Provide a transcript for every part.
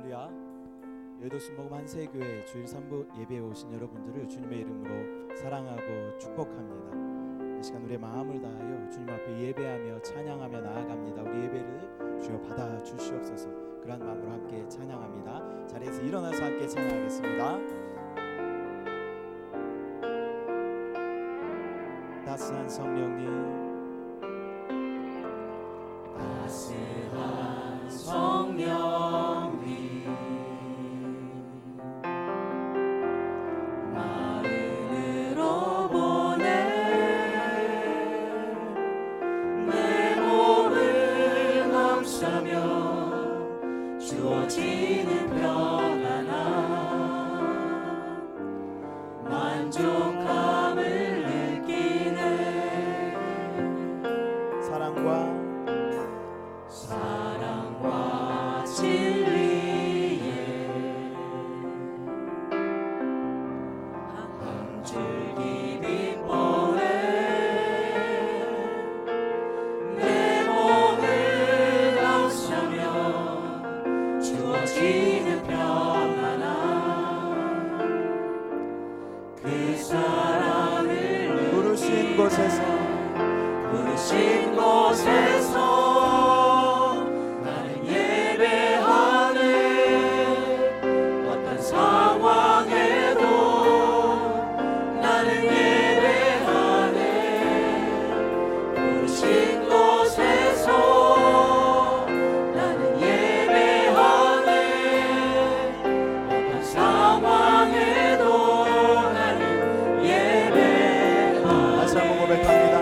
할렐루야. 여의도 순복음 한세교회 주일 3부 예배에 오신 여러분들을 주님의 이름으로 사랑하고 축복합니다. 이 시간 우리의 마음을 다하여 주님 앞에 예배하며 찬양하며 나아갑니다. 우리 예배를 주여 받아 주시옵소서. 그런 마음으로 함께 찬양합니다. 자리에서 일어나서 함께 찬양하겠습니다. 따스한 성령님, 따스한 성령님, 마음으로 보내 내 몸을 감싸며 주어지는 평안함, 만족함을 느끼네. 사랑과 진리에 한 줄기 빛보에 내 몸을 감싸며 주어지는 평안함, 그 사랑을 부르신 곳에서 부르신 곳에서 다시 한번 고백합니다.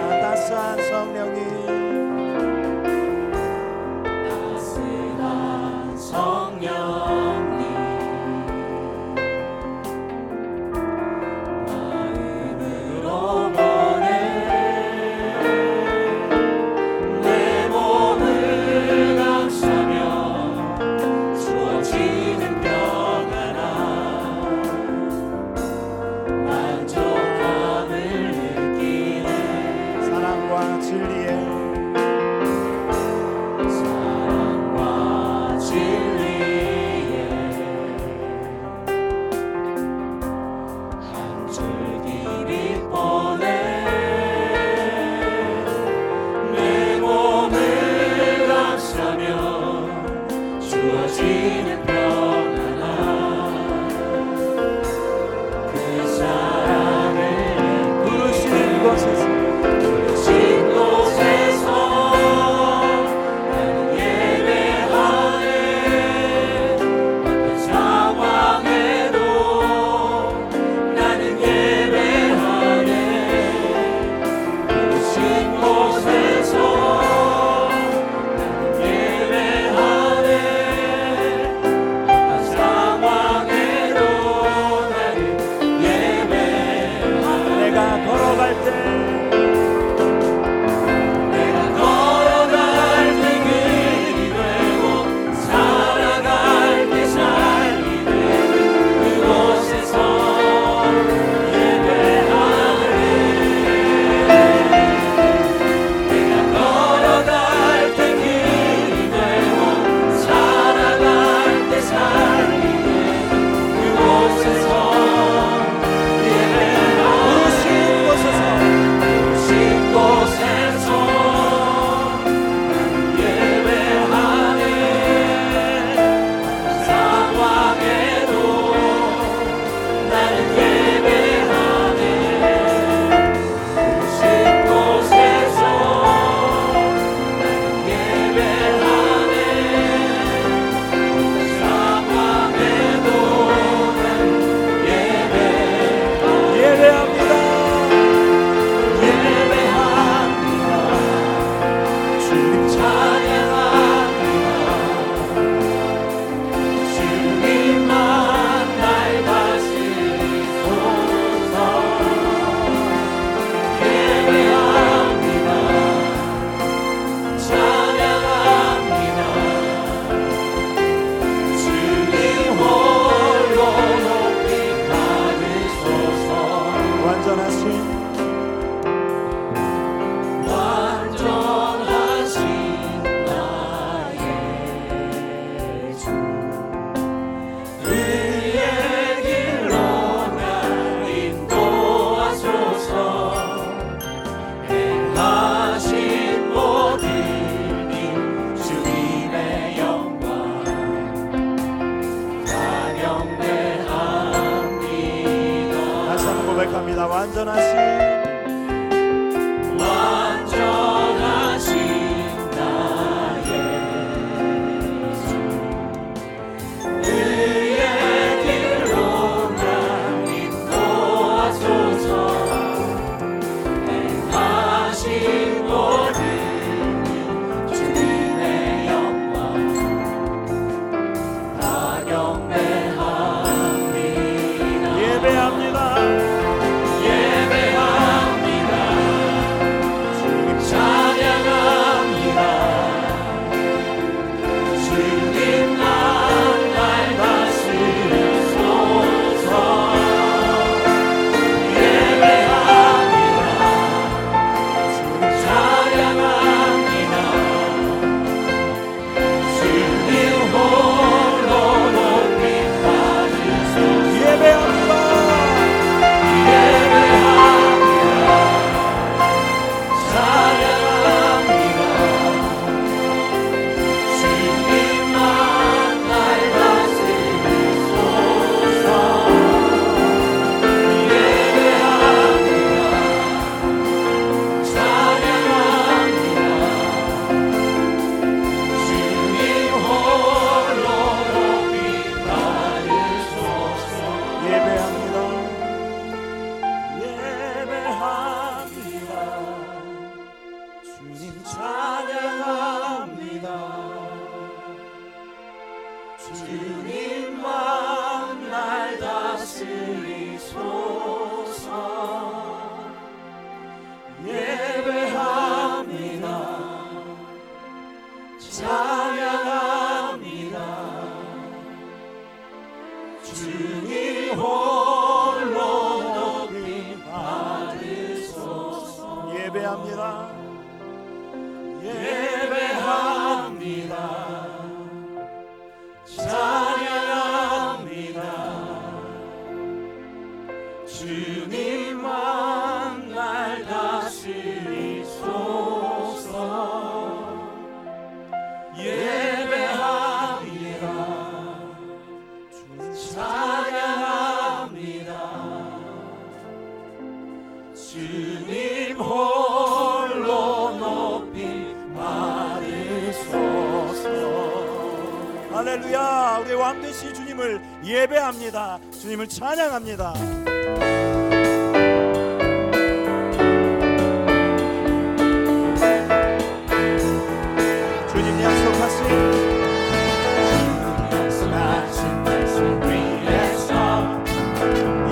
그의 길로 날 인도하소서. 행하신 모든 일 주님의 영광 찬양대합니다. 다시 한번 고백합니다. 완전하신 나의 주 그의 길로 날 인도하소서. 행하신 모든 일 주님의 영광 다 경배합니다. 예배합니다. 예배합니다. 찬양합니다. 주님만 날 다스리소서. 예배합니다. 찬양합니다. 주님 홀로 높이 받으소서. 예배합니다. 찬양합니다. 주님만 날 다스리소서. 예배합니다. 찬양합니다. 주님 홀로 높이 받으소서. 예배합니다. 주님 찬양합니다. 주님만 날 다스리소서. 예배합니다. 찬양합니다. 주님 홀로 높이 받으소서. 예배합니다. 예배합니다. 찬양합니다. 주님만 날 다스리소서. 예배합니다. 찬양합니다. 주님 홀로 높이 받으소서. 할렐루야. 우리의 왕 되신 주님을 예배합니다. 주님을 찬양합니다. 주님 약속하신 약속하신 말씀 위에서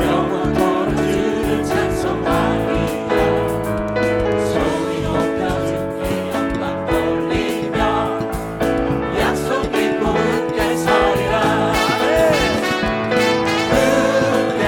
영원토록 주를 찬송하리라. 소리 높여 주께 영광 돌리며 약속 믿고 굳게 서리라. 굳게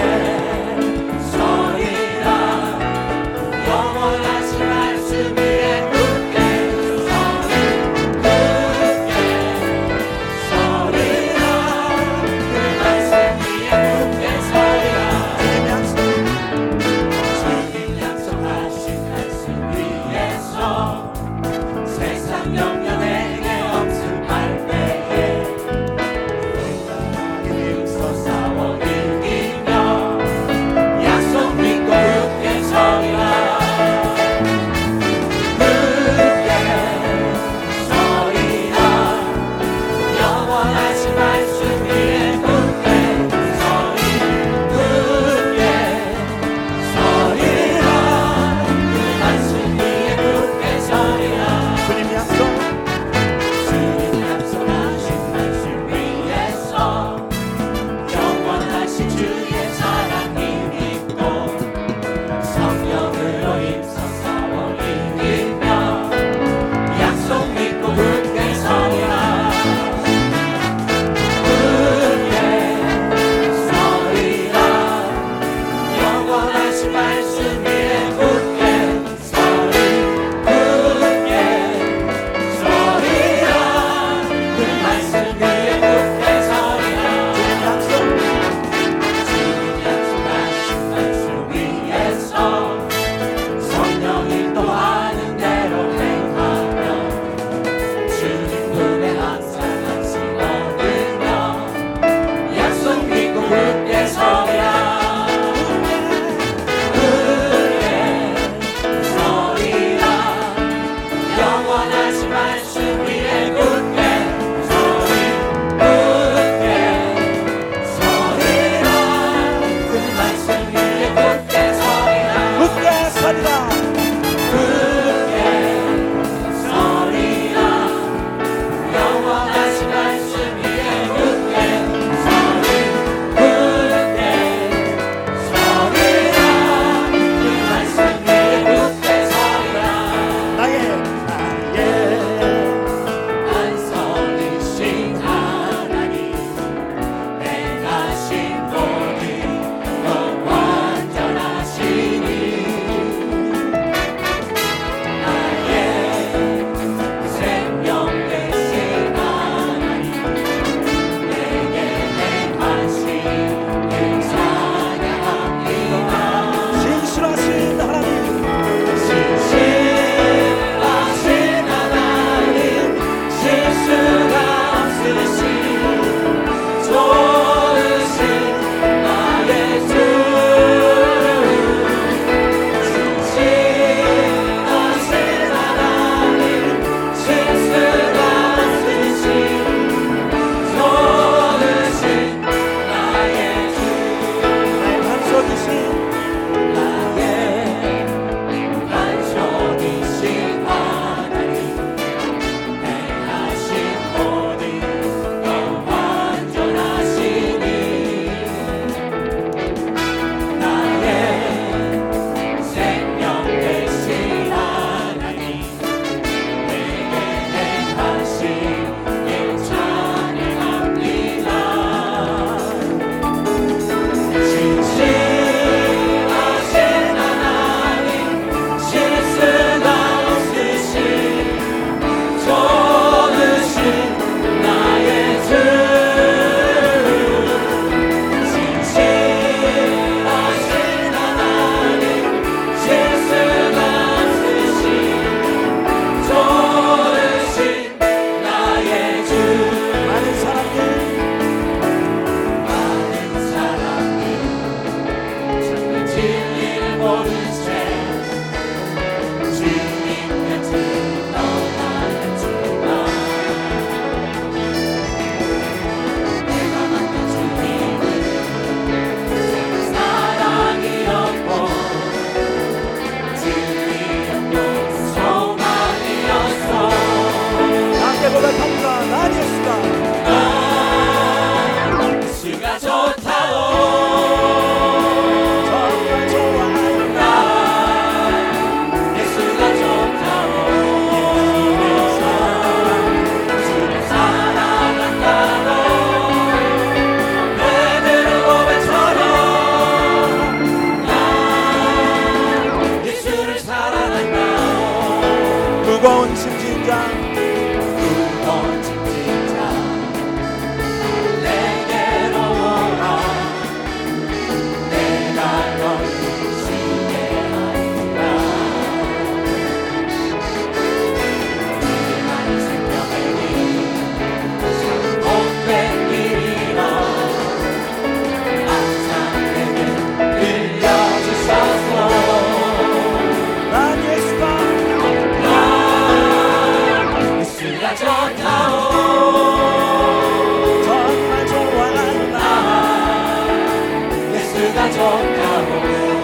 약속하고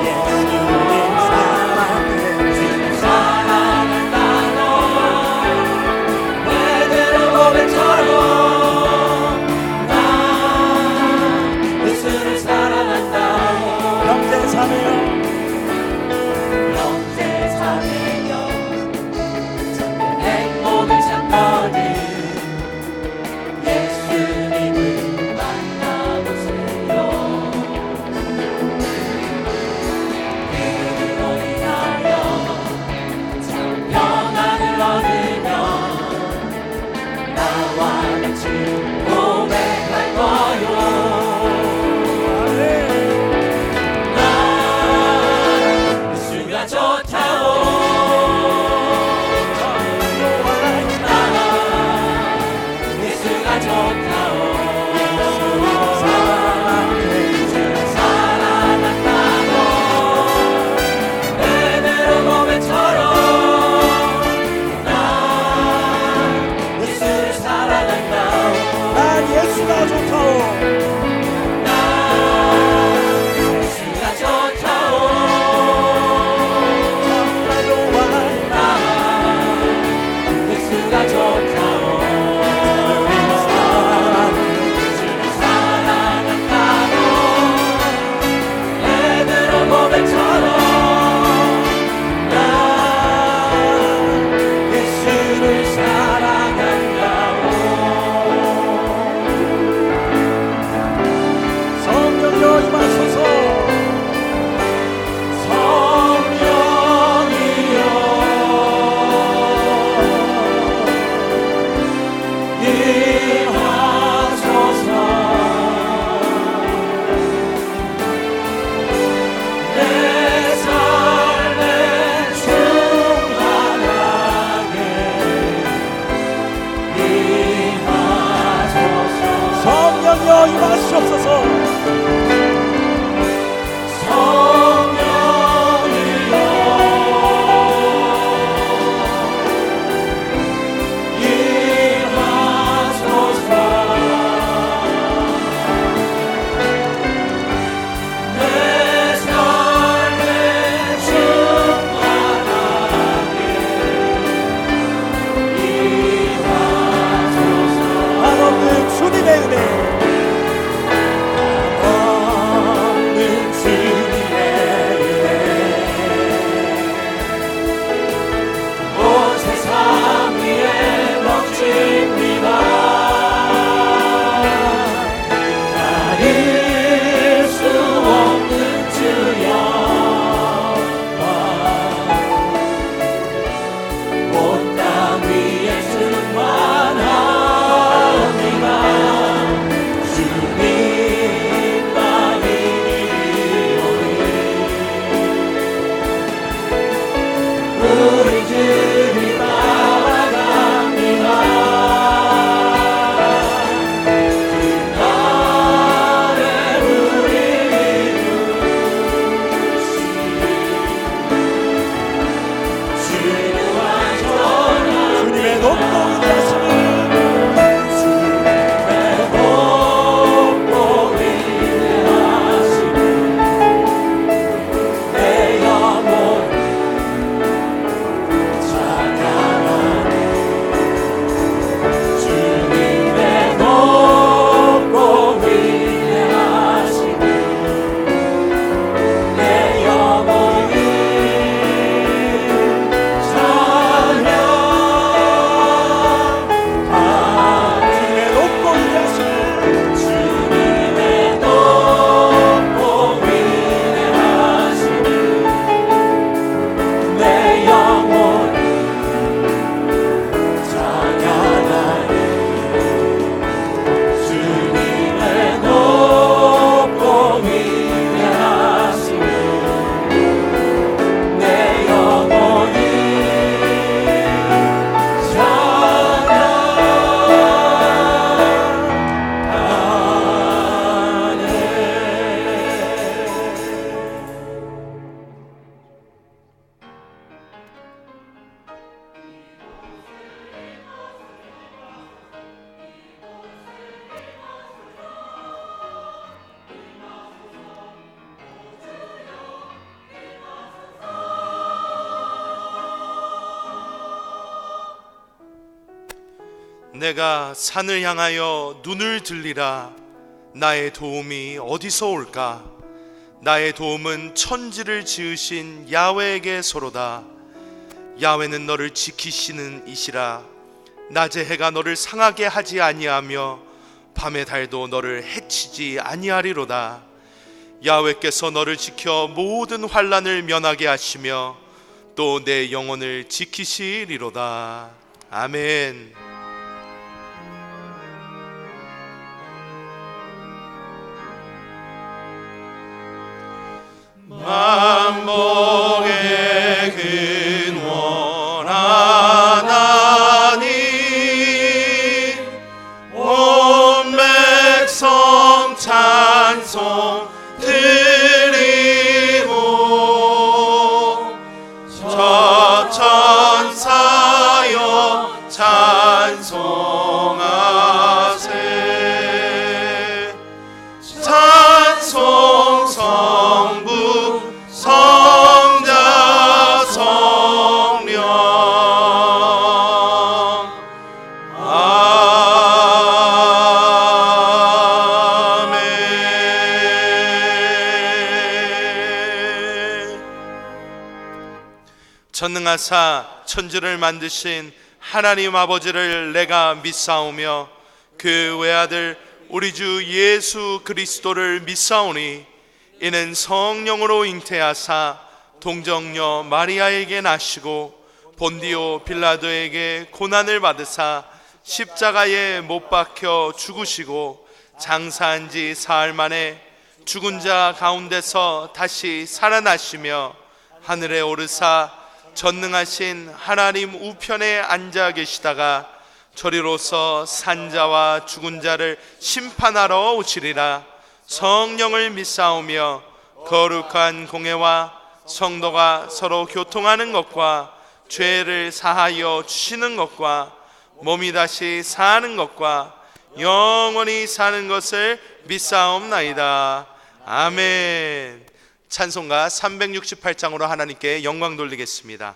예수님 사랑해 사랑한다고 베드로 고백처럼 나 예수를 사랑한다고 형제 자매여 형제 자매여 참된 행복을 찾거든 예수님을 만나보세요 내가 산을 향하여 눈을 들리라. 나의 도움이 어디서 올까? 나의 도움은 천지를 지으신 야훼에게서로다. 야훼는 너를 지키시는 이시라. 낮의 해가 너를 상하게 하지 아니하며 밤의 달도 너를 해치지 아니하리로다. 야훼께서 너를 지켜 모든 환난을 면하게 하시며 또 내 영혼을 지키시리로다. 아멘. 만복의 근원 하나님 온 백성 찬송 드리고 저 천사여 찬송하세. 찬송 성부 성자 성령 아멘. 전능하사 천지를 만드신 하나님 아버지를 내가 믿사오며 그 외아들 우리 주 예수 그리스도를 믿사오니 이는 성령으로 잉태하사 동정녀 마리아에게 나시고 본디오 빌라도에게 고난을 받으사 십자가에 못 박혀 죽으시고 장사한 지 사흘 만에 죽은 자 가운데서 다시 살아나시며 하늘에 오르사 전능하신 하나님 우편에 앉아 계시다가 저리로서 산자와 죽은 자를 심판하러 오시리라. 성령을 믿사오며 거룩한 공회와 성도가 서로 교통하는 것과 죄를 사하여 주시는 것과 몸이 다시 사는 것과 영원히 사는 것을 믿사옵나이다. 아멘. 찬송가 368장으로 하나님께 영광 돌리겠습니다.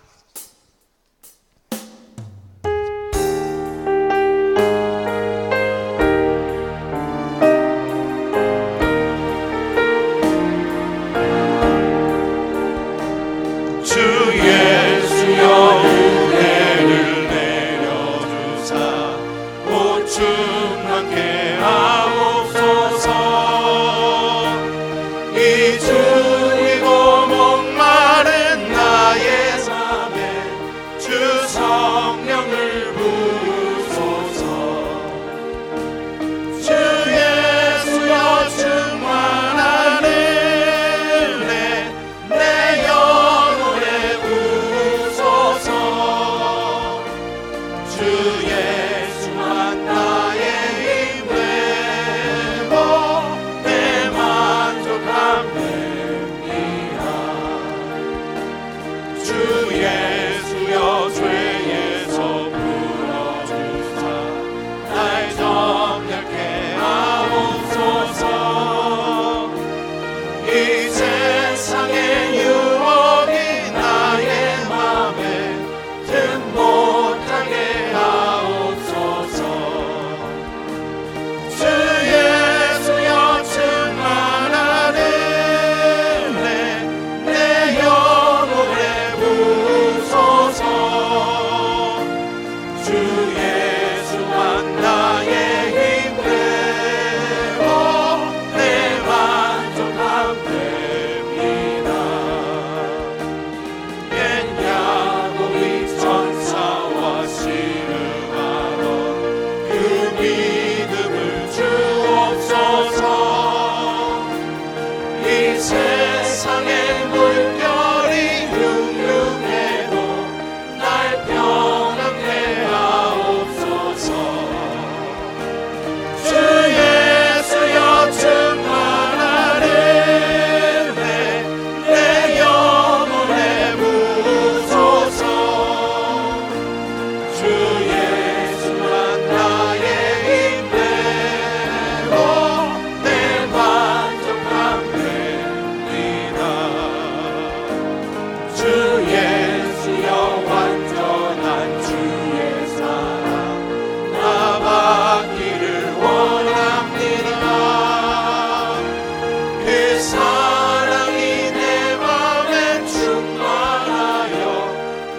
사랑이 내 맘에 충만하여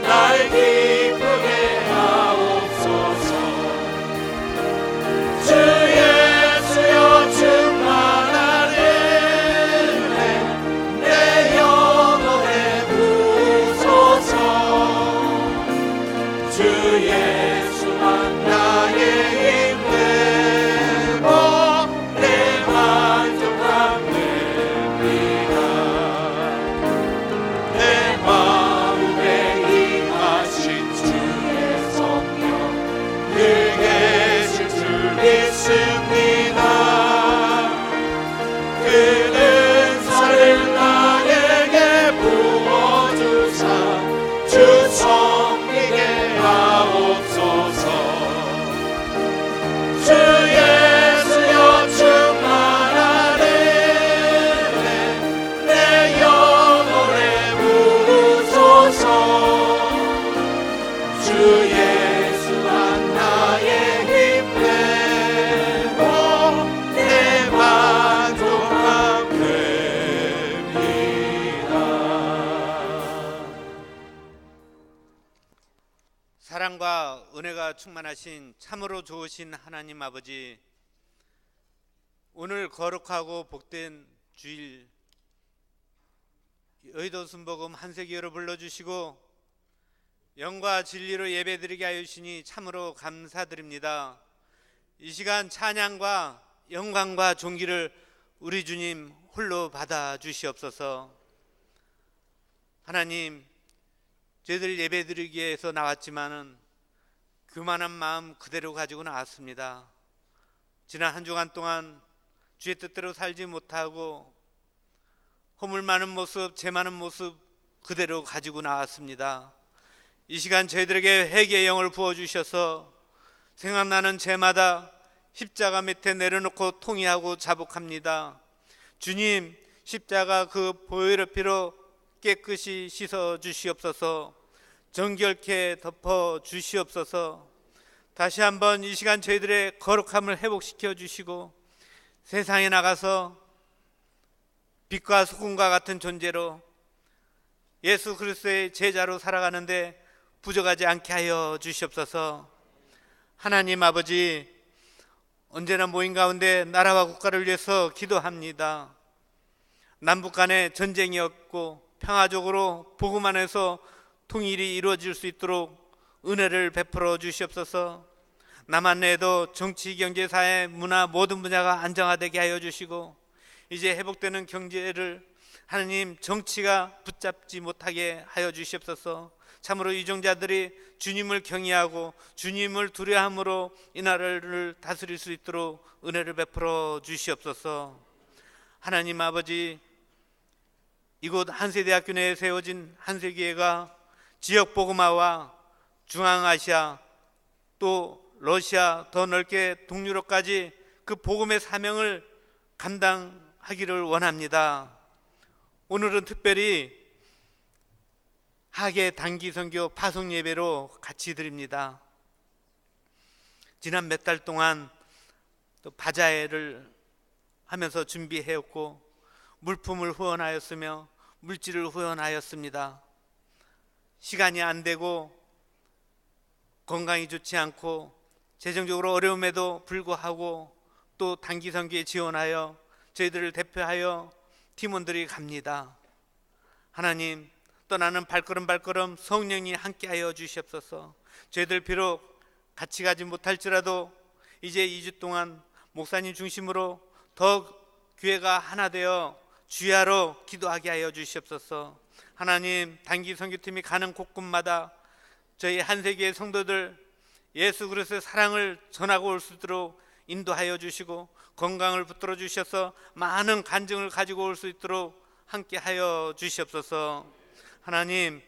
날 기쁘게 하옵소서. 주 예수여 충만한 은혜 내 영혼에 부으소서. 주 예수만 나의 힘 되고 내 만족함 됩니다. 내 마음에 임하신 주의 성령 그 계실 줄 믿습니다. 그 은사를 나에게 부어주사 주 섬기게 하옵소서. 주 예수여 충만한 은혜 내 영혼에 부으소서. 주 예수만 나의 힘 되고 내 만족함 됩니다. 사랑과 은혜가 충만하신 참으로 좋으신 하나님 아버지, 오늘 거룩하고 복된 주일 여의도 순복음 한세기요로 불러주시고 영과 진리로 예배드리게 하여 주시니 참으로 감사드립니다. 이 시간 찬양과 영광과 존귀를 우리 주님 홀로 받아 주시옵소서. 하나님, 저희들 예배드리기 위해서 나왔지만은 그만한 마음 그대로 가지고 나왔습니다. 지난 한 주간 동안 주의 뜻대로 살지 못하고 허물 많은 모습, 죄 많은 모습 그대로 가지고 나왔습니다. 이 시간 저희들에게 회개의 영을 부어주셔서 생각나는 죄마다 십자가 밑에 내려놓고 통회하고 자복합니다. 주님, 십자가 그 보혈의 피로 깨끗이 씻어 주시옵소서. 정결케 덮어 주시옵소서. 다시 한번 이 시간 저희들의 거룩함을 회복시켜 주시고 세상에 나가서 빛과 소금과 같은 존재로 예수 그리스도의 제자로 살아가는데 부족하지 않게 하여 주시옵소서. 하나님 아버지, 언제나 모임 가운데 나라와 국가를 위해서 기도합니다. 남북 간에 전쟁이 없고 평화적으로 복음 안에서 통일이 이루어질 수 있도록 은혜를 베풀어 주시옵소서. 남한 내에도 정치, 경제, 사회, 문화 모든 분야가 안정화되게 하여 주시고 이제 회복되는 경제를 하나님 정치가 붙잡지 못하게 하여 주시옵소서. 참으로 유종자들이 주님을 경외하고 주님을 두려함으로 이 나라를 다스릴 수 있도록 은혜를 베풀어 주시옵소서. 하나님 아버지, 이곳 한세대학교 내에 세워진 한세교회가 지역 복음화와 중앙아시아 또 러시아 더 넓게 동유럽까지 그 복음의 사명을 감당하기를 원합니다. 오늘은 특별히 하계 단기 선교 파송 예배로 같이 드립니다. 지난 몇 달 동안 또 바자회를 하면서 준비해왔고 물품을 후원하였으며 물질을 후원하였습니다. 시간이 안 되고 건강이 좋지 않고 재정적으로 어려움에도 불구하고 또 단기 선교에 지원하여 저희들을 대표하여 팀원들이 갑니다. 하나님, 떠나는 발걸음 발걸음 성령이 함께하여 주시옵소서. 저희들 비록 같이 가지 못할지라도 이제 2주 동안 목사님 중심으로 더 교회가 하나 되어 주야로 기도하게 하여 주시옵소서. 하나님, 단기 선교팀이 가는 곳곳마다 저희 한세교회 성도들 예수 그리스도의 사랑을 전하고 올 수 있도록 인도하여 주시고 건강을 붙들어 주셔서 많은 간증을 가지고 올 수 있도록 함께하여 주시옵소서. 하나님,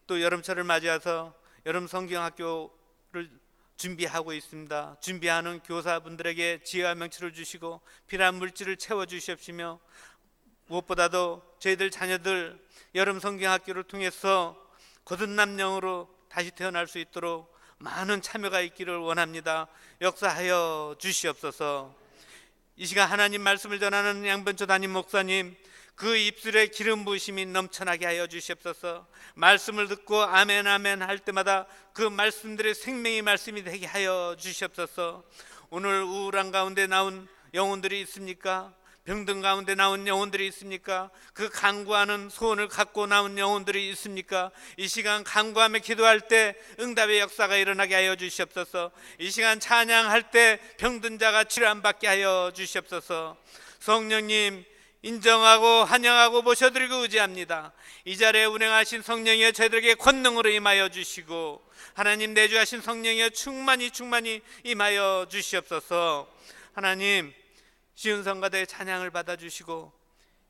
또 여름철을 맞이해서 여름 성경학교를 준비하고 있습니다. 준비하는 교사분들에게 지혜와 명철을 주시고 필요한 물질을 채워 주시옵시며 무엇보다도 저희들 자녀들 여름 성경학교를 통해서 거듭난 영으로 다시 태어날 수 있도록 많은 참여가 있기를 원합니다. 역사하여 주시옵소서. 이 시간 하나님 말씀을 전하는 양변초 담임 목사님, 그 입술에 기름 부으심이 넘쳐나게 하여 주시옵소서. 말씀을 듣고 아멘 아멘 할 때마다 그 말씀들의 생명의 말씀이 되게 하여 주시옵소서. 오늘 우울한 가운데 나온 영혼들이 있습니까? 병든 가운데 나온 영혼들이 있습니까? 그 간구하는 소원을 갖고 나온 영혼들이 있습니까? 이 시간 간구하며 기도할 때 응답의 역사가 일어나게 하여 주시옵소서. 이 시간 찬양할 때 병든 자가 치료 안 받게 하여 주시옵소서. 성령님 인정하고 환영하고 모셔드리고 의지합니다. 이 자리에 운행하신 성령이여 저희들에게 권능으로 임하여 주시고, 하나님 내주하신 성령이여 충만히 임하여 주시옵소서. 하나님 시온 성가대의 찬양을 받아주시고,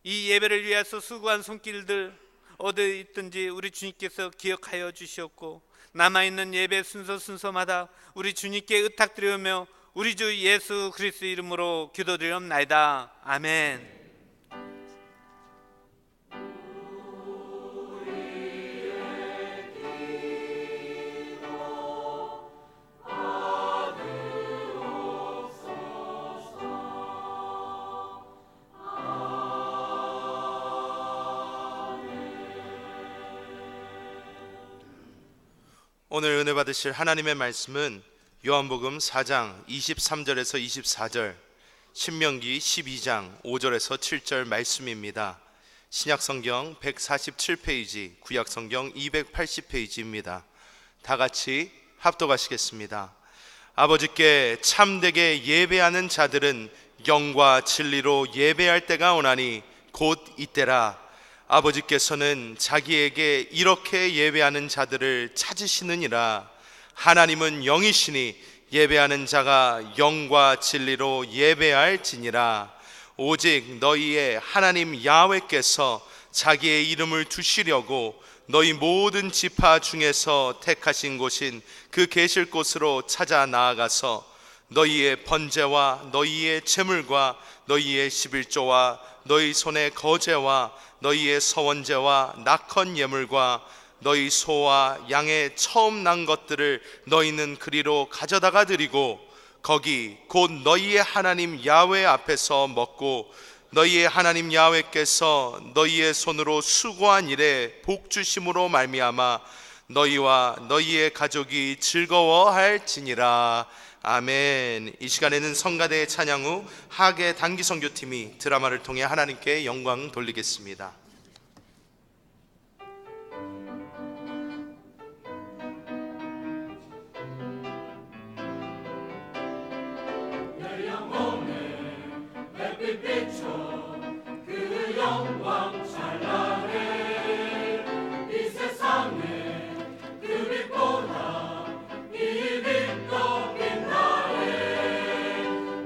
이 예배를 위해서 수고한 손길들 어디 있든지 우리 주님께서 기억하여 주시옵고, 남아있는 예배 순서마다 우리 주님께 의탁드리며 우리 주 예수 그리스도 이름으로 기도드리옵나이다. 아멘. 오늘 은혜 받으실 하나님의 말씀은 요한복음 4장 23절에서 24절, 신명기 12장 5절에서 7절 말씀입니다. 신약성경 147페이지, 구약성경 280페이지입니다. 다 같이 합독하시겠습니다. 아버지께 참되게 예배하는 자들은 영과 진리로 예배할 때가 오나니 곧 이때라. 아버지께서는 자기에게 이렇게 예배하는 자들을 찾으시느니라. 하나님은 영이시니 예배하는 자가 영과 진리로 예배할지니라. 오직 너희의 하나님 야훼께서 자기의 이름을 두시려고 너희 모든 지파 중에서 택하신 곳인 그 계실 곳으로 찾아 나아가서 너희의 번제와 너희의 제물과 너희의 11조와 너희 손의 거제와 너희의 서원제와 낙헌 예물과 너희 소와 양의 처음 난 것들을 너희는 그리로 가져다가 드리고 거기 곧 너희의 하나님 야훼 앞에서 먹고 너희의 하나님 야훼께서 너희의 손으로 수고한 일에 복 주심으로 말미암아 너희와 너희의 가족이 즐거워할지니라. 아멘. 이 시간에는 성가대의 찬양 후 하계 단기 선교팀이 드라마를 통해 하나님께 영광 돌리겠습니다. 내 영혼에 햇빛 비춰 그 영광 찬란해. 이 세상에 그 빛보다 이 빛 더 빛나네.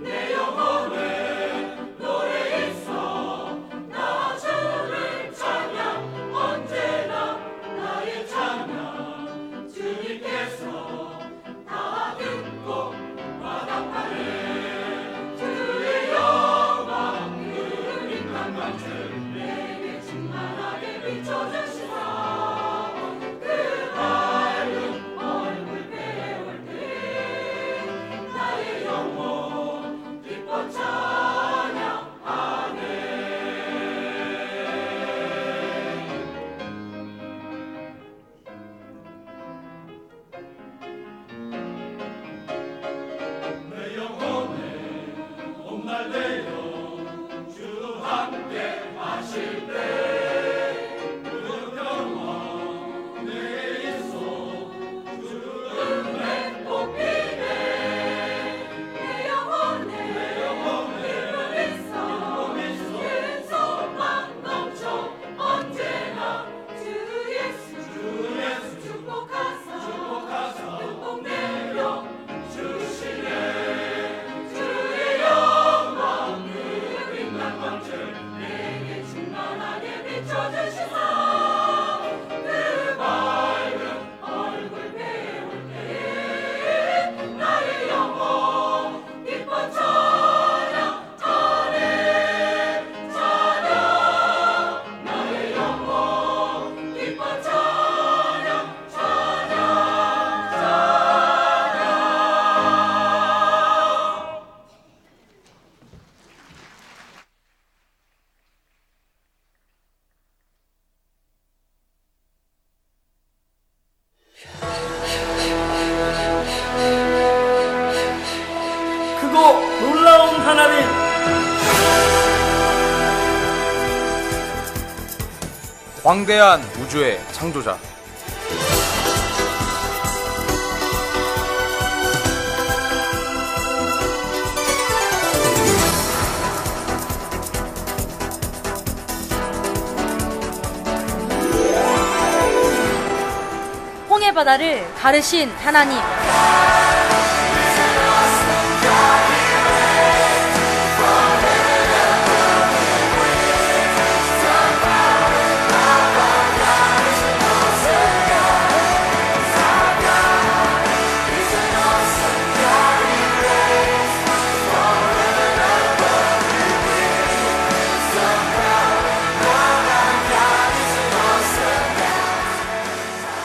내 영혼에 노래 있어 나 주를 찬양. 언제나 나의 찬양 주님께서 다 듣고 와답하네. 주의 영광 그 빛난 만큼 내게 충만하게 비춰주시라. 그 밝은 얼굴 배울 때 나의 영혼 기뻐 찬양하네. 내 영혼에 온날 내어 주 함께 하실 때 광대한 우주의 창조자. 홍해 바다를 가르신 하나님.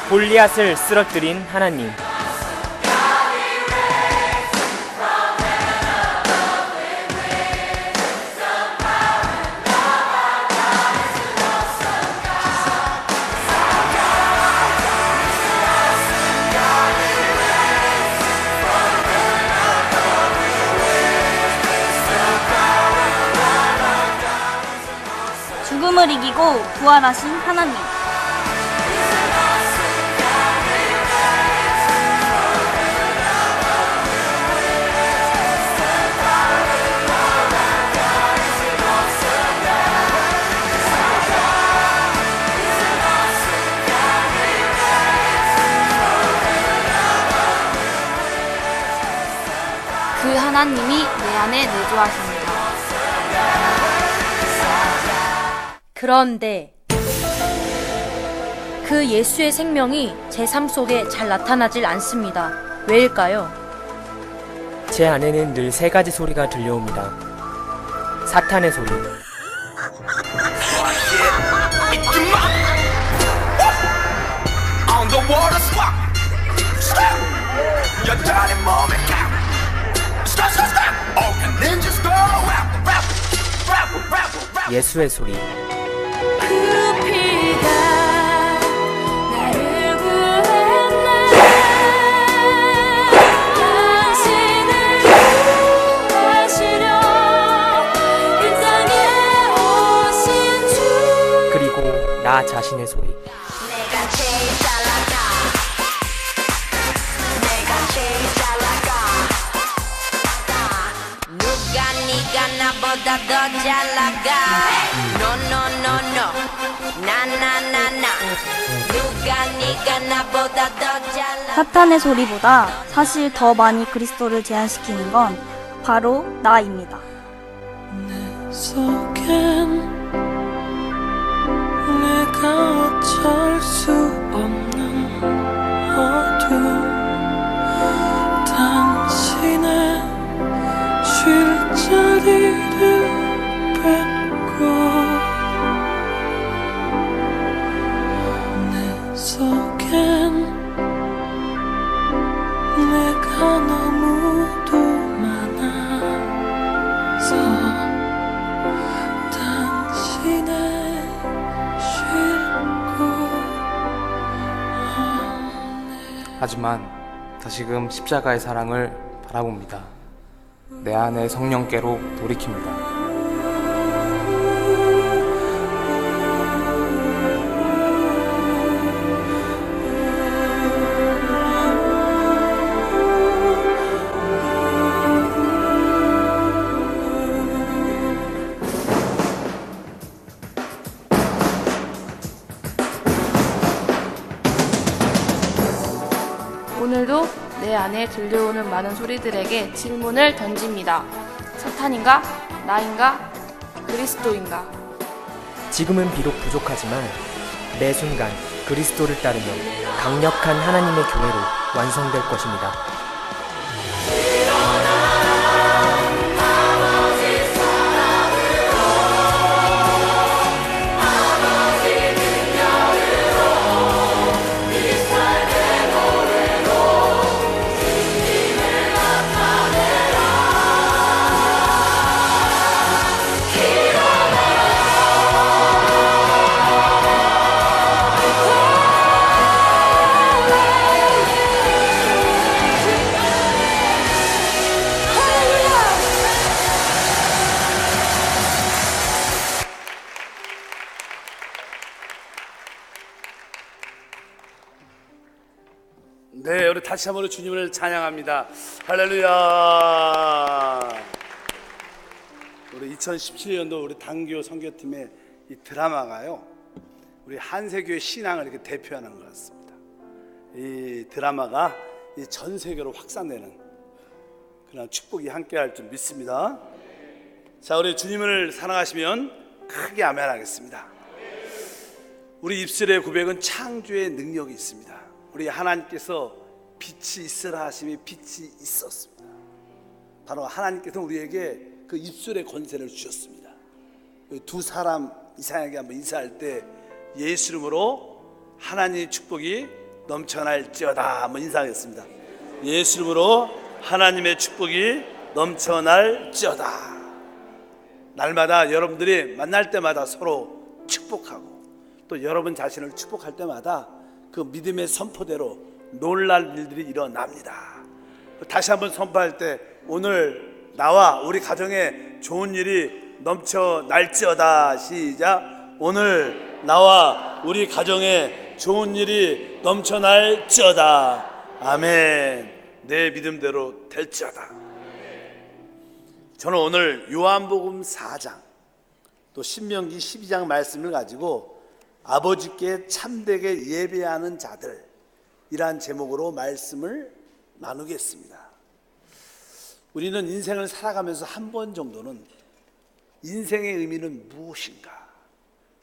골리앗을 쓰러뜨린 하나님. 죽음을 이기고 부활하신 하나님. 그 하나님이 내 안에 내주하십니다. 그런데 그 예수의 생명이 제 삶 속에 잘 나타나질 않습니다. 왜일까요? 제 안에는 늘 세 가지 소리가 들려옵니다. 사탄의 소리, 예수의 소리, 그 피가 나를 구했네. 당신을 구하시려 이 땅에 오신 주. 그리고 나 자신의 소리. 내가 제일 잘 나가. 내가 제일 잘 나가. 누가 네가 나보다 더 잘 나가. No no no no. 나나나나. 누가 네가 나보다 더 잘 나가. 사탄의 소리보다 사실 더 많이 그리스도를 제한시키는 건 바로 나입니다. 속엔 내가 어쩔 수 없는 어둠, 당신의 쉴 자리를 뺏고 내 속엔 내가 너무도 많아서 당신의 쉴 곳 없네. 하지만 다시금 십자가의 사랑을 바라봅니다. 내 안의 성령께로 돌이킵니다. 오늘도 내 안에 들려오는 많은 소리들에게 질문을 던집니다. 사탄인가? 나인가? 그리스도인가? 지금은 비록 부족하지만 매 순간 그리스도를 따르며 강력한 하나님의 교회로 완성될 것입니다. 네, 우리 다시 한번 주님을 찬양합니다. 할렐루야. 우리 2017년도 우리 당교 선교팀의 이 드라마가요, 우리 한세교의 신앙을 이렇게 대표하는 것 같습니다. 이 드라마가 이 전 세계로 확산되는 그런 축복이 함께할 줄 믿습니다. 자, 우리 주님을 사랑하시면 크게 아멘 하겠습니다. 우리 입술의 고백은 창조의 능력이 있습니다. 우리 하나님께서 빛이 있으라 하심이 빛이 있었습니다. 바로 하나님께서 우리에게 그 입술의 권세를 주셨습니다. 두 사람 이상에게 한번 인사할 때 예수 이름으로 하나님의 축복이 넘쳐날지어다 한번 인사하겠습니다. 예수 이름으로 하나님의 축복이 넘쳐날지어다. 날마다 여러분들이 만날 때마다 서로 축복하고 또 여러분 자신을 축복할 때마다 그 믿음의 선포대로 놀랄 일들이 일어납니다. 다시 한번 선포할 때 오늘 나와 우리 가정에 좋은 일이 넘쳐날지어다. 시작. 오늘 나와 우리 가정에 좋은 일이 넘쳐날지어다. 아멘. 내 믿음대로 될지어다. 저는 오늘 요한복음 4장 또 신명기 12장 말씀을 가지고 아버지께 참되게 예배하는 자들 이란 제목으로 말씀을 나누겠습니다. 우리는 인생을 살아가면서 한 번 정도는 인생의 의미는 무엇인가,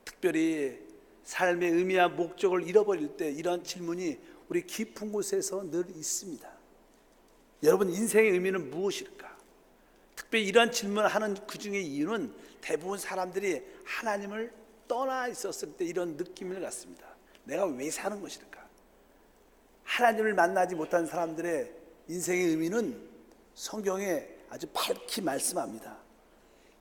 특별히 삶의 의미와 목적을 잃어버릴 때 이런 질문이 우리 깊은 곳에서 늘 있습니다. 여러분, 인생의 의미는 무엇일까? 특별히 이런 질문을 하는 그 중에 이유는 대부분 사람들이 하나님을 떠나 있었을 때 이런 느낌을 갖습니다. 내가 왜 사는 것일까? 하나님을 만나지 못한 사람들의 인생의 의미는 성경에 아주 밝히 말씀합니다.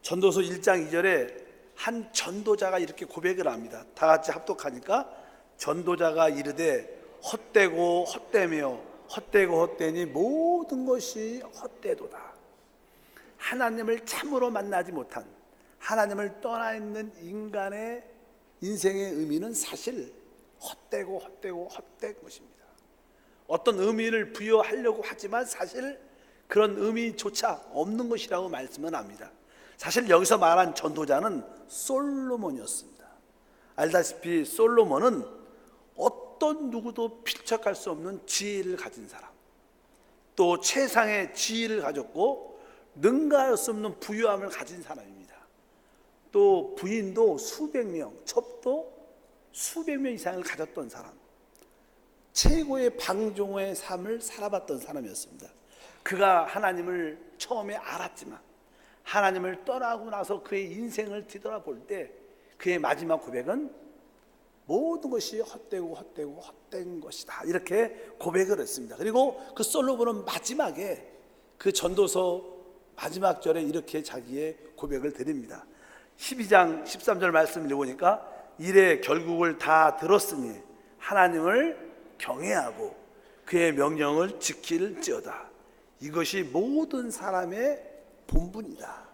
전도서 1장 2절에 한 전도자가 이렇게 고백을 합니다. 다 같이 합독하니까 전도자가 이르되 헛되고 헛되며 헛되고 헛되니 모든 것이 헛되도다. 하나님을 참으로 만나지 못한, 하나님을 떠나 있는 인간의 인생의 의미는 사실 헛되고 헛되고 헛된 것입니다. 어떤 의미를 부여하려고 하지만 사실 그런 의미조차 없는 것이라고 말씀을 합니다. 사실 여기서 말한 전도자는 솔로몬이었습니다. 알다시피 솔로몬은 어떤 누구도 필적할 수 없는 지혜를 가진 사람, 또 최상의 지혜를 가졌고 능가할 수 없는 부유함을 가진 사람입니다. 또 부인도 수백 명, 첩도 수백 명 이상을 가졌던 사람, 최고의 방종의 삶을 살아봤던 사람이었습니다. 그가 하나님을 처음에 알았지만 하나님을 떠나고 나서 그의 인생을 뒤돌아볼 때 그의 마지막 고백은 모든 것이 헛되고 헛되고 헛된 것이다, 이렇게 고백을 했습니다. 그리고 그 솔로몬은 마지막에 그 전도서 마지막 절에 이렇게 자기의 고백을 드립니다. 12장 13절 말씀을 읽어보니까 이래 결국을 다 들었으니 하나님을 경외하고 그의 명령을 지킬지어다. 이것이 모든 사람의 본분이다.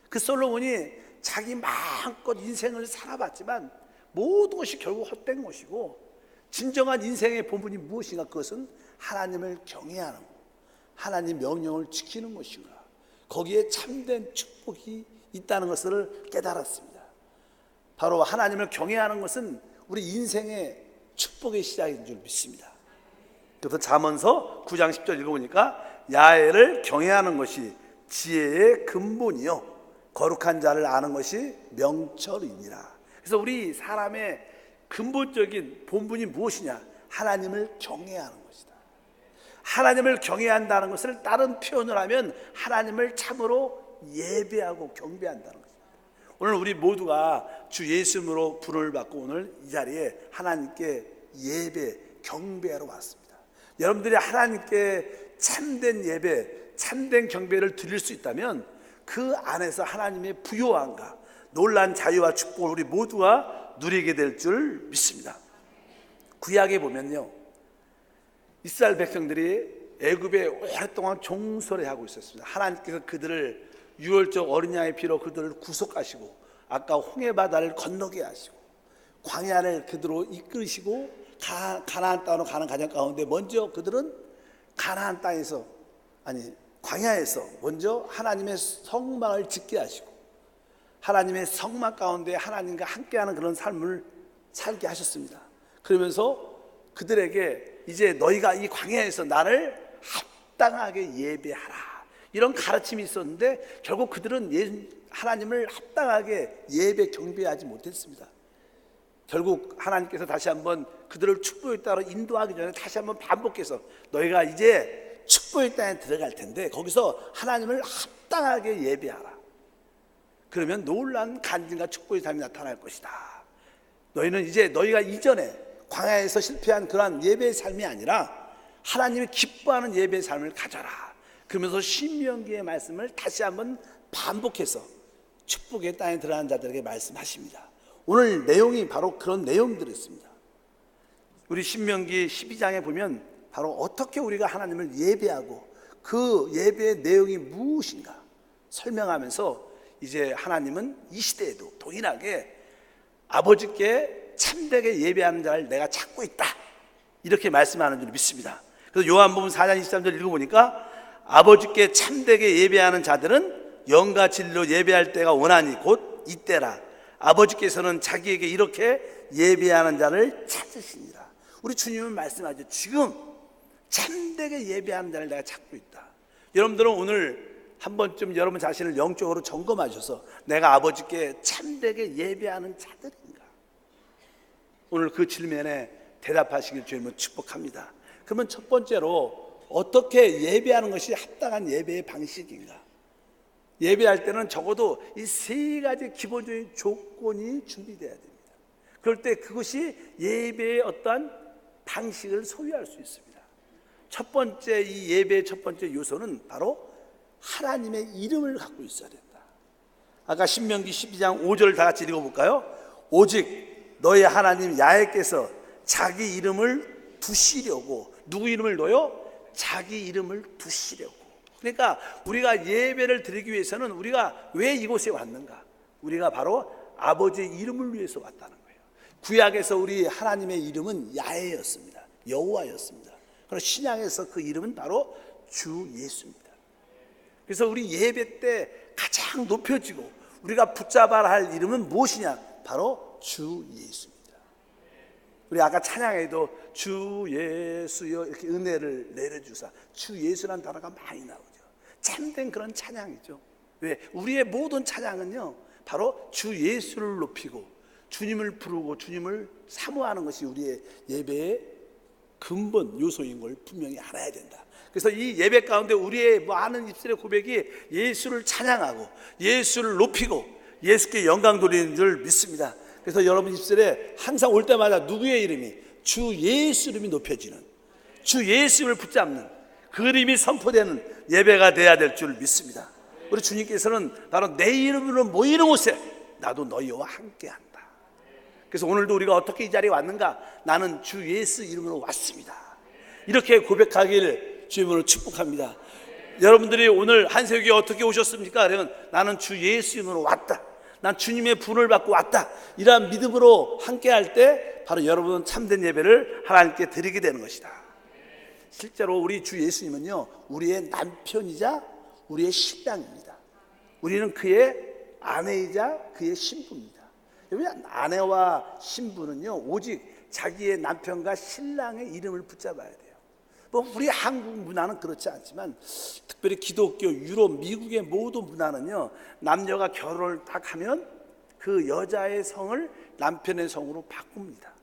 그 솔로몬이 자기 마음껏 인생을 살아봤지만 모든 것이 결국 헛된 것이고, 진정한 인생의 본분이 무엇인가? 그것은 하나님을 경외하는 것, 하나님 명령을 지키는 것인가, 거기에 참된 축복이 있다는 것을 깨달았습니다. 바로 하나님을 경외하는 것은 우리 인생의 축복의 시작인 줄 믿습니다. 그래서 잠언서 9장 10절 읽어보니까 야훼를 경외하는 것이 지혜의 근본이요 거룩한 자를 아는 것이 명철이니라. 그래서 우리 사람의 근본적인 본분이 무엇이냐? 하나님을 경외하는 것이다. 하나님을 경외한다는 것을 다른 표현을 하면 하나님을 참으로 예배하고 경배한다는 것입니다. 오늘 우리 모두가 주 예수님으로 부름을 받고 오늘 이 자리에 하나님께 예배, 경배하러 왔습니다. 여러분들이 하나님께 참된 예배, 참된 경배를 드릴 수 있다면 그 안에서 하나님의 부요함과 놀란 자유와 축복을 우리 모두가 누리게 될 줄 믿습니다. 구약에 보면요, 이스라엘 백성들이 애굽에 오랫동안 종살이하고 있었습니다. 하나님께서 그들을 유월절 어린 양의 피로 그들을 구속하시고 아까 홍해 바다를 건너게 하시고 광야를 그대로 이끌으시고 가나안 땅으로 가는 과정 가운데 먼저 그들은 가나안 땅에서 광야에서 먼저 하나님의 성막을 짓게 하시고 하나님의 성막 가운데 하나님과 함께하는 그런 삶을 살게 하셨습니다. 그러면서 그들에게 이제 너희가 이 광야에서 나를 합당하게 예배하라, 이런 가르침이 있었는데 결국 그들은 하나님을 합당하게 예배 경배하지 못했습니다. 결국 하나님께서 다시 한번 그들을 축복의 땅으로 인도하기 전에 다시 한번 반복해서 너희가 이제 축복의 땅에 들어갈 텐데 거기서 하나님을 합당하게 예배하라. 그러면 놀라운 간증과 축복의 삶이 나타날 것이다. 너희는 이제 너희가 이전에 광야에서 실패한 그러한 예배의 삶이 아니라 하나님이 기뻐하는 예배의 삶을 가져라. 그러면서 신명기의 말씀을 다시 한번 반복해서 축복의 땅에 들어간 자들에게 말씀하십니다. 오늘 내용이 바로 그런 내용들이었습니다. 우리 신명기 12장에 보면 바로 어떻게 우리가 하나님을 예배하고 그 예배의 내용이 무엇인가 설명하면서 이제 하나님은 이 시대에도 동일하게 아버지께 참되게 예배하는 자를 내가 찾고 있다, 이렇게 말씀하는 줄 믿습니다. 그래서 요한복음 4장 23절 읽어보니까 아버지께 참되게 예배하는 자들은 영과 진리로 예배할 때가 원하니 곧 이때라. 아버지께서는 자기에게 이렇게 예배하는 자를 찾으시니라. 우리 주님은 말씀하죠. 지금 참되게 예배하는 자를 내가 찾고 있다. 여러분들은 오늘 한 번쯤 여러분 자신을 영적으로 점검하셔서 내가 아버지께 참되게 예배하는 자들인가? 오늘 그 질문에 대답하시길 주님은 축복합니다. 그러면 첫 번째로 어떻게 예배하는 것이 합당한 예배의 방식인가? 예배할 때는 적어도 이 세 가지 기본적인 조건이 준비되어야 됩니다. 그럴 때 그것이 예배의 어떠한 방식을 소유할 수 있습니다. 첫 번째, 이 예배의 첫 번째 요소는 바로 하나님의 이름을 갖고 있어야 된다. 아까 신명기 12장 5절 다 같이 읽어볼까요? 오직 너희 하나님 야훼께서 자기 이름을 두시려고. 누구 이름을 둬요? 자기 이름을 두시려고. 그러니까 우리가 예배를 드리기 위해서는 우리가 왜 이곳에 왔는가? 우리가 바로 아버지의 이름을 위해서 왔다는 거예요. 구약에서 우리 하나님의 이름은 야훼였습니다. 여호와였습니다. 그리고 신약에서 그 이름은 바로 주 예수입니다. 그래서 우리 예배 때 가장 높여지고 우리가 붙잡아야 할 이름은 무엇이냐? 바로 주 예수입니다. 우리 아까 찬양에도 주 예수여 이렇게 은혜를 내려주사, 주 예수라는 단어가 많이 나오죠. 참된 그런 찬양이죠. 왜? 우리의 모든 찬양은요 바로 주 예수를 높이고 주님을 부르고 주님을 사모하는 것이 우리의 예배의 근본 요소인 걸 분명히 알아야 된다. 그래서 이 예배 가운데 우리의 많은 입술의 고백이 예수를 찬양하고 예수를 높이고 예수께 영광 돌리는 줄 믿습니다. 그래서 여러분 입술에 항상 올 때마다 누구의 이름이? 주 예수 이름이 높여지는, 주 예수를 붙잡는 그 이름이 선포되는 예배가 돼야 될 줄 믿습니다. 우리 주님께서는 바로 내 이름으로 모이는 곳에 나도 너희와 함께한다. 그래서 오늘도 우리가 어떻게 이 자리에 왔는가? 나는 주 예수 이름으로 왔습니다. 이렇게 고백하기를 주님으로 축복합니다. 여러분들이 오늘 한세교에 어떻게 오셨습니까? 그러면 나는 주 예수 이름으로 왔다, 난 주님의 분을 받고 왔다, 이러한 믿음으로 함께할 때 바로 여러분은 참된 예배를 하나님께 드리게 되는 것이다. 실제로 우리 주 예수님은요 우리의 남편이자 우리의 신랑입니다. 우리는 그의 아내이자 그의 신부입니다. 여러분, 아내와 신부는요 오직 자기의 남편과 신랑의 이름을 붙잡아야 돼요. 뭐 우리 한국 문화는 그렇지 않지만 특별히 기독교, 유럽, 미국의 모든 문화는요 남녀가 결혼을 딱 하면 그 여자의 성을 남편의 성으로 바꿉니다.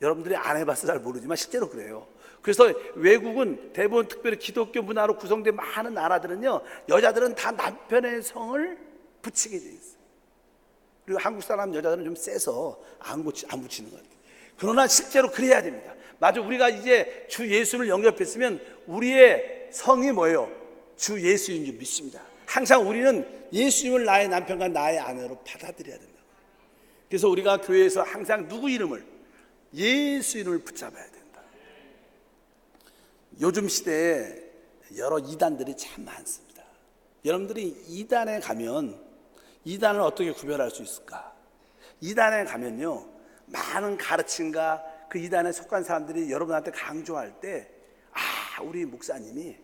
여러분들이 안 해봐서 잘 모르지만 실제로 그래요. 그래서 외국은 대부분 특별히 기독교 문화로 구성된 많은 나라들은요 여자들은 다 남편의 성을 붙이게 돼 있어요. 그리고 한국 사람 여자들은 좀 세서 안 붙이는 것 같아요. 그러나 실제로 그래야 됩니다. 맞아, 우리가 이제 주 예수를 영접했으면 우리의 성이 뭐예요? 주 예수인 줄 믿습니다. 항상 우리는 예수님을 나의 남편과 나의 아내로 받아들여야 된다. 그래서 우리가 교회에서 항상 누구 이름을? 예수 이름을 붙잡아야 된다. 요즘 시대에 여러 이단들이 참 많습니다. 여러분들이 이단에 가면 이단을 어떻게 구별할 수 있을까? 이단에 가면요 많은 가르침과 그 이단에 속한 사람들이 여러분한테 강조할 때, 우리 목사님이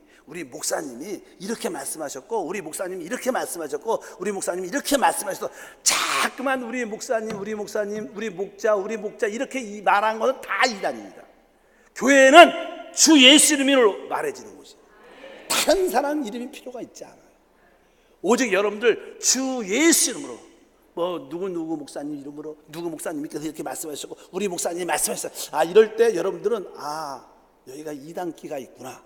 이렇게 말씀하셨고, 우리 목사님이 이렇게 말씀하셨고, 우리 목사님이 이렇게 말씀하셔서 자꾸만 우리 목사님, 우리 목자 이렇게 말한 것은 다 이단입니다. 교회는 주 예수 이름으로 말해지는 곳이에요. 다른 사람 이름이 필요가 있지 않아요. 오직 여러분들 주 예수 이름으로, 누구 목사님 이름으로, 누구 목사님께서 이렇게 말씀하셨고, 우리 목사님이 말씀하셨어요. 이럴 때 여러분들은 여기가 이단기가 있구나,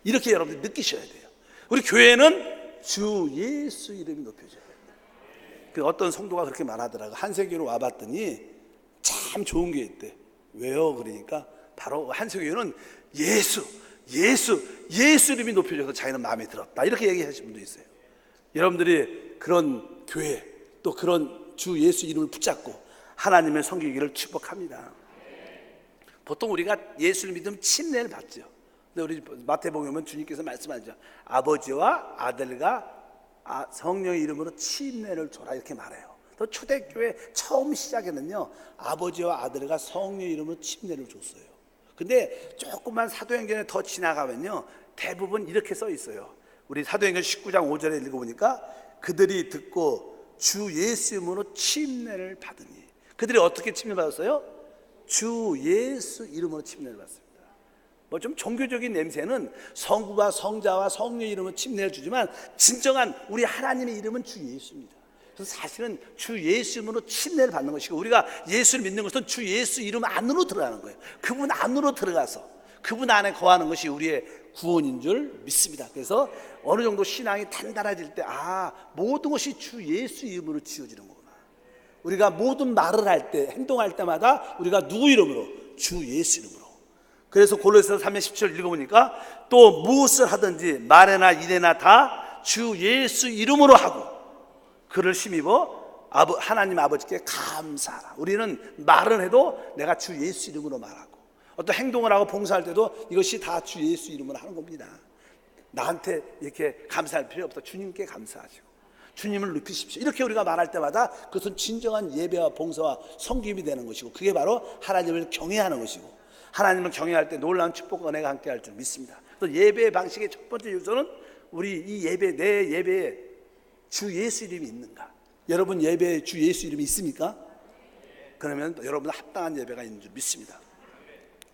이렇게 여러분들이 느끼셔야 돼요. 우리 교회는 주 예수 이름이 높여져요. 그 어떤 성도가 그렇게 말하더라고요. 한세교로 와봤더니 참 좋은 게 있대. 왜요? 그러니까 바로 한세교는 예수 이름이 높여져서 자기는 마음에 들었다, 이렇게 얘기하시는 분도 있어요. 여러분들이 그런 교회, 또 그런 주 예수 이름을 붙잡고 하나님의 섬기기를 축복합니다. 보통 우리가 예수를 믿으면 침례를 받죠. 근데 우리 마태복음에 보면 주님께서 말씀하죠. 아버지와 아들과 성령의 이름으로 침례를 줘라, 이렇게 말해요. 또 초대교회 처음 시작에는요, 아버지와 아들과 성령의 이름으로 침례를 줬어요. 근데 조금만 사도행전에 더 지나가면요, 대부분 이렇게 써 있어요. 우리 사도행전 19장 5절에 읽어보니까 그들이 듣고 주 예수 이름으로 침례를 받으니, 그들이 어떻게 침례 받았어요? 주 예수 이름으로 침례를 받습니다. 좀 종교적인 냄새는 성부와 성자와 성령의 이름으로 침례를 주지만, 진정한 우리 하나님의 이름은 주 예수입니다. 그래서 사실은 주 예수 이름으로 침례를 받는 것이고, 우리가 예수를 믿는 것은 주 예수 이름 안으로 들어가는 거예요. 그분 안으로 들어가서 그분 안에 거하는 것이 우리의 구원인 줄 믿습니다. 그래서 어느 정도 신앙이 단단해질 때, 모든 것이 주 예수 이름으로 지어지는 거구나. 우리가 모든 말을 할 때, 행동할 때마다 우리가 누구 이름으로? 주 예수 이름으로. 그래서 골로새서 3장 10절 읽어보니까, 또 무엇을 하든지 말에나 일에나 다 주 예수 이름으로 하고 그를 힘입어 하나님 아버지께 감사하라. 우리는 말을 해도 내가 주 예수 이름으로 말하고, 어떤 행동을 하고 봉사할 때도 이것이 다 주 예수 이름으로 하는 겁니다. 나한테 이렇게 감사할 필요 없다. 주님께 감사하시고 주님을 높이십시오, 이렇게 우리가 말할 때마다 그것은 진정한 예배와 봉사와 섬김이 되는 것이고, 그게 바로 하나님을 경외하는 것이고, 하나님을 경외할 때 놀라운 축복과 은혜가 함께 할 줄 믿습니다. 또 예배의 방식의 첫 번째 요소는, 우리 이 예배, 내 예배에 주 예수 이름이 있는가? 여러분 예배에 주 예수 이름이 있습니까? 그러면 여러분 합당한 예배가 있는 줄 믿습니다.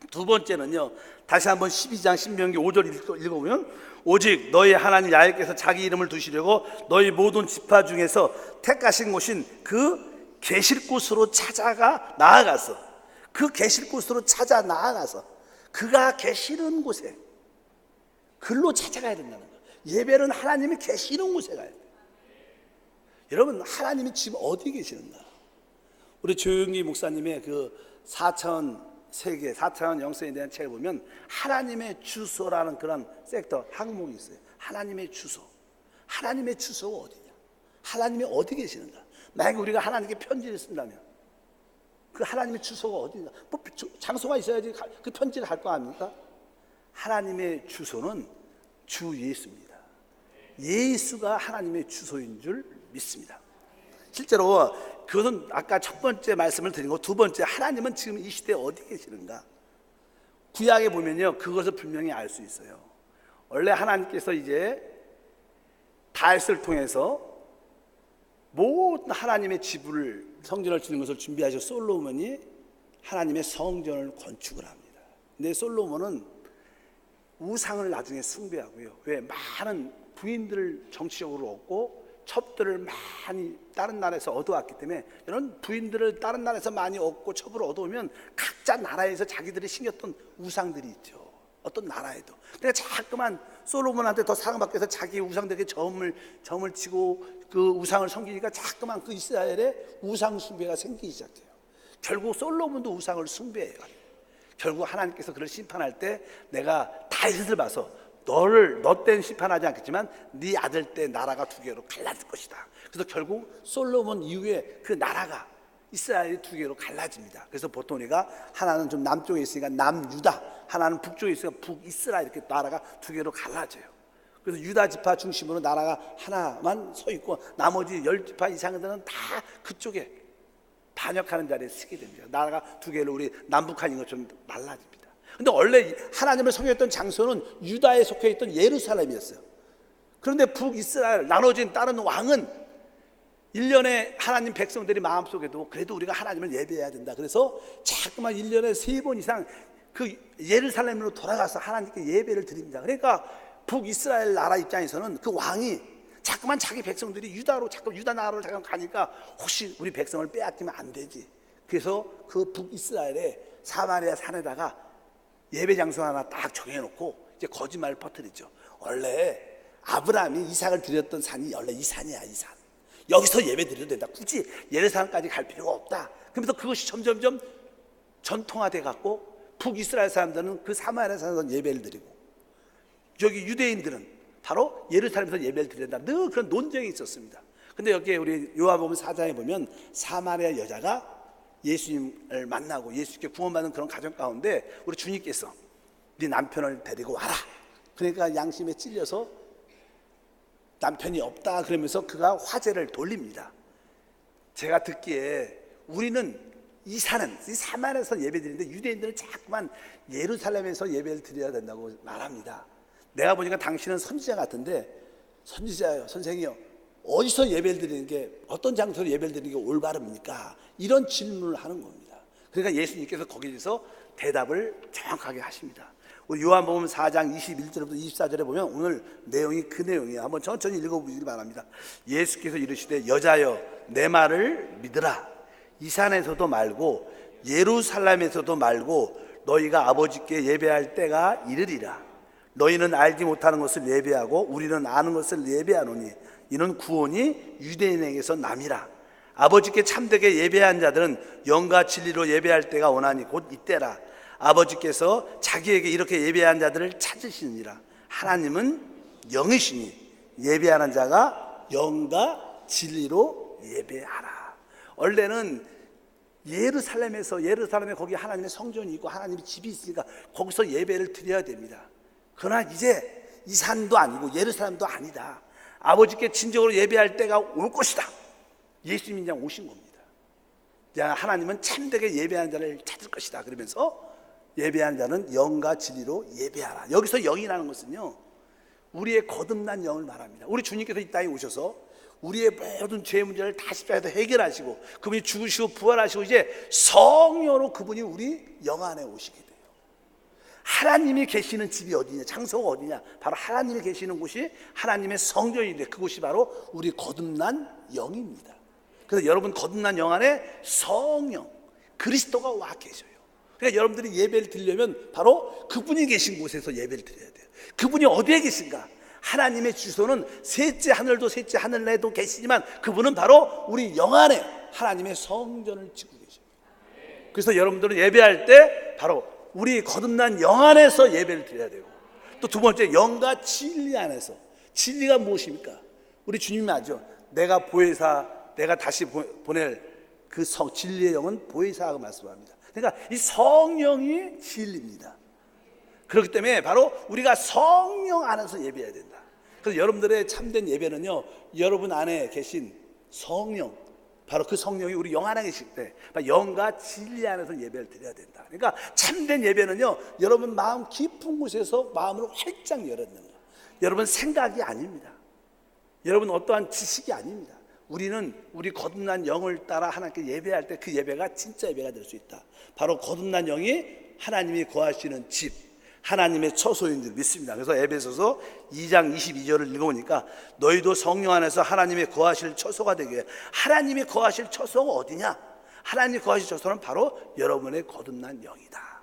두 번째는요, 다시 한번 12장 신명기 5절 읽어보면, 오직 너희 하나님 야훼께서 자기 이름을 두시려고 너희 모든 지파 중에서 택하신 곳인 그 계실 곳으로 찾아가 나아가서, 그 계실 곳으로 찾아 나아가서 그가 계시는 곳에, 글로 찾아가야 된다는 거예요. 예배는 하나님이 계시는 곳에 가야 돼요. 여러분, 하나님이 지금 어디 계시는가? 우리 조용기 목사님의 그 4차원 세계, 4차원 영성에 대한 책을 보면 하나님의 주소라는 그런 섹터, 항목이 있어요. 하나님의 주소. 하나님의 주소가 어디냐? 하나님이 어디 계시는가? 만약에 우리가 하나님께 편지를 쓴다면 그 하나님의 주소가 어디인가? 장소가 있어야지 그 편지를 할 거 아닙니까? 하나님의 주소는 주 예수입니다. 예수가 하나님의 주소인 줄 믿습니다. 실제로 그것은 아까 첫 번째 말씀을 드린 거, 두 번째, 하나님은 지금 이 시대에 어디 계시는가? 구약에 보면요, 그것을 분명히 알 수 있어요. 원래 하나님께서 이제 다윗을 통해서 모든 하나님의 지부를, 성전을 짓는 것을 준비하셔 솔로몬이 하나님의 성전을 건축을 합니다. 근데 솔로몬은 우상을 나중에 숭배하고요, 왜 많은 부인들을 정치적으로 얻고 첩들을 많이 다른 나라에서 얻어왔기 때문에, 이런 부인들을 다른 나라에서 많이 얻고 첩을 얻어오면 각자 나라에서 자기들이 신겼던 우상들이 있죠, 어떤 나라에도. 그러니까 자꾸만 솔로몬한테 더 사랑받기 위해서 자기 우상들에게 점을 치고 그 우상을 섬기니까 자꾸만 그 이스라엘에 우상 숭배가 생기기 시작해요. 결국 솔로몬도 우상을 숭배해요. 결국 하나님께서 그를 심판할 때, 내가 다윗을 봐서 너 때는 심판하지 않겠지만 네 아들 때 나라가 두 개로 갈라질 것이다. 그래서 결국 솔로몬 이후에 그 나라가, 이스라엘이 두 개로 갈라집니다. 그래서 보통 우리가 하나는 좀 남쪽에 있으니까 남유다, 하나는 북쪽에 있으니까 북이스라엘, 이렇게 나라가 두 개로 갈라져요. 그래서 유다 지파 중심으로 나라가 하나만 서 있고, 나머지 10지파 이상들은 다 그쪽에 반역하는 자리에 서게 됩니다. 나라가 두 개로 우리 남북한인 것처럼 말라집니다. 근데 원래 하나님을 섬겼던 장소는 유다에 속해 있던 예루살렘이었어요. 그런데 북이스라엘 나눠진 다른 왕은 1년에 하나님 백성들이 마음속에도 그래도 우리가 하나님을 예배해야 된다. 그래서 자꾸만 1년에 3번 이상 그 예루살렘으로 돌아가서 하나님께 예배를 드립니다. 그러니까 북이스라엘 나라 입장에서는 그 왕이 자꾸만 자기 백성들이 유다로 자꾸 유다 나라로 잠깐 가니까 혹시 우리 백성을 빼앗기면 안 되지. 그래서 그 북이스라엘의 사마리아 산에다가 예배 장소 하나 딱 정해놓고 이제 거짓말을 퍼뜨리죠. 원래 아브라함이 이삭을 드렸던 산이 원래 이 산이야, 이 산. 여기서 예배 드려도 된다. 굳이 예루살렘까지 갈 필요가 없다. 그러면서 그것이 점점점 전통화돼 갖고 북이스라엘 사람들은 그 사마리아 산에서 예배를 드리고 여기 유대인들은 바로 예루살렘에서 예배를 드린다. 늘 그런 논쟁이 있었습니다. 근데 여기에 우리 요한복음 4장에 보면 사마리아 여자가 예수님을 만나고 예수님께 구원받는 그런 가정 가운데 우리 주님께서 네 남편을 데리고 와라. 그러니까 양심에 찔려서 남편이 없다 그러면서 그가 화제를 돌립니다. 제가 듣기에 우리는 이 사마리아에서 예배드리는데 유대인들은 자꾸만 예루살렘에서 예배를 드려야 된다고 말합니다. 내가 보니까 당신은 선지자 같은데 선지자요, 선생이요, 어디서 예배를 드리는 게 어떤 장소로 예배를 드리는 게 올바릅니까? 이런 질문을 하는 겁니다. 그러니까 예수님께서 거기에서 대답을 정확하게 하십니다. 우리 요한복음 4장 21절부터 24절에 보면 오늘 내용이 그 내용이에요. 한번 천천히 읽어보시기 바랍니다. 예수께서 이르시되 여자여 내 말을 믿으라. 이 산에서도 말고 예루살렘에서도 말고 너희가 아버지께 예배할 때가 이르리라. 너희는 알지 못하는 것을 예배하고 우리는 아는 것을 예배하노니 이는 구원이 유대인에게서 남이라. 아버지께 참되게 예배한 자들은 영과 진리로 예배할 때가 오나니 곧 이때라. 아버지께서 자기에게 이렇게 예배한 자들을 찾으시니라. 하나님은 영이시니 예배하는 자가 영과 진리로 예배하라. 원래는 예루살렘에 거기 하나님의 성전이 있고 하나님의 집이 있으니까 거기서 예배를 드려야 됩니다. 그러나 이제 이 산도 아니고 예루살렘도 아니다. 아버지께 진정으로 예배할 때가 올 것이다. 예수님이 그냥 오신 겁니다. 하나님은 참되게 예배하는 자를 찾을 것이다. 그러면서 예배하는 자는 영과 진리로 예배하라. 여기서 영이라는 것은요, 우리의 거듭난 영을 말합니다. 우리 주님께서 이 땅에 오셔서 우리의 모든 죄 문제를 다 십자가에서 해결하시고 그분이 죽으시고 부활하시고 이제 성령으로 그분이 우리 영 안에 오시게 돼요. 하나님이 계시는 집이 어디냐, 장소가 어디냐, 바로 하나님이 계시는 곳이 하나님의 성전인데 그곳이 바로 우리 거듭난 영입니다. 그래서 여러분 거듭난 영 안에 성령 그리스도가 와 계셔요. 그러니까 여러분들이 예배를 드리려면 바로 그분이 계신 곳에서 예배를 드려야 돼요. 그분이 어디에 계신가? 하나님의 주소는 셋째 하늘도 셋째 하늘에도 계시지만 그분은 바로 우리 영 안에 하나님의 성전을 짓고 계셔요. 그래서 여러분들은 예배할 때 바로 우리 거듭난 영 안에서 예배를 드려야 되고, 또 두 번째 영과 진리 안에서. 진리가 무엇입니까? 우리 주님이 아죠. 내가 다시 보낼 그 진리의 영은 보혜사라고 말씀합니다. 그러니까 이 성령이 진리입니다. 그렇기 때문에 바로 우리가 성령 안에서 예배해야 된다. 그래서 여러분들의 참된 예배는요, 여러분 안에 계신 성령, 바로 그 성령이 우리 영 안에 계실 때 영과 진리 안에서 예배를 드려야 된다. 그러니까 참된 예배는요, 여러분 마음 깊은 곳에서 마음을 활짝 열었는 거. 여러분 생각이 아닙니다. 여러분 어떠한 지식이 아닙니다. 우리는 우리 거듭난 영을 따라 하나님께 예배할 때 그 예배가 진짜 예배가 될 수 있다. 바로 거듭난 영이 하나님이 거하시는 집, 하나님의 처소인 줄 믿습니다. 그래서 에베소서 2장 22절을 읽어보니까 너희도 성령 안에서 하나님의 거하실 처소가 되게 해. 하나님이 거하실 처소가 어디냐? 하나님이 거하실 처소는 바로 여러분의 거듭난 영이다.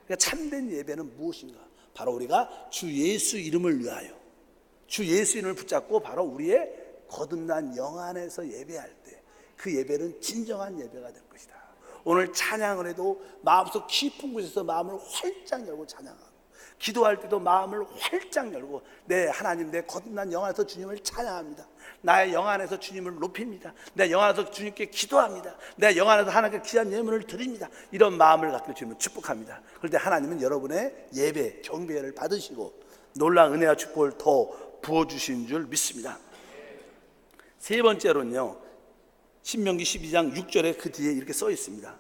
그러니까 참된 예배는 무엇인가? 바로 우리가 주 예수 이름을 위하여 주 예수 이름을 붙잡고 바로 우리의 거듭난 영 안에서 예배할 때 그 예배는 진정한 예배가 될 것이다. 오늘 찬양을 해도 마음속 깊은 곳에서 마음을 활짝 열고 찬양하고, 기도할 때도 마음을 활짝 열고 내 하나님, 내 거듭난 영 안에서 주님을 찬양합니다. 나의 영 안에서 주님을 높입니다. 내 영 안에서 주님께 기도합니다. 내 영 안에서 하나님께 귀한 예물을 드립니다. 이런 마음을 갖고 주님을 축복합니다. 그럴 때 하나님은 여러분의 예배, 경배를 받으시고 놀라운 은혜와 축복을 더 부어주신 줄 믿습니다. 세 번째로는요, 신명기 12장 6절에 그 뒤에 이렇게 써 있습니다.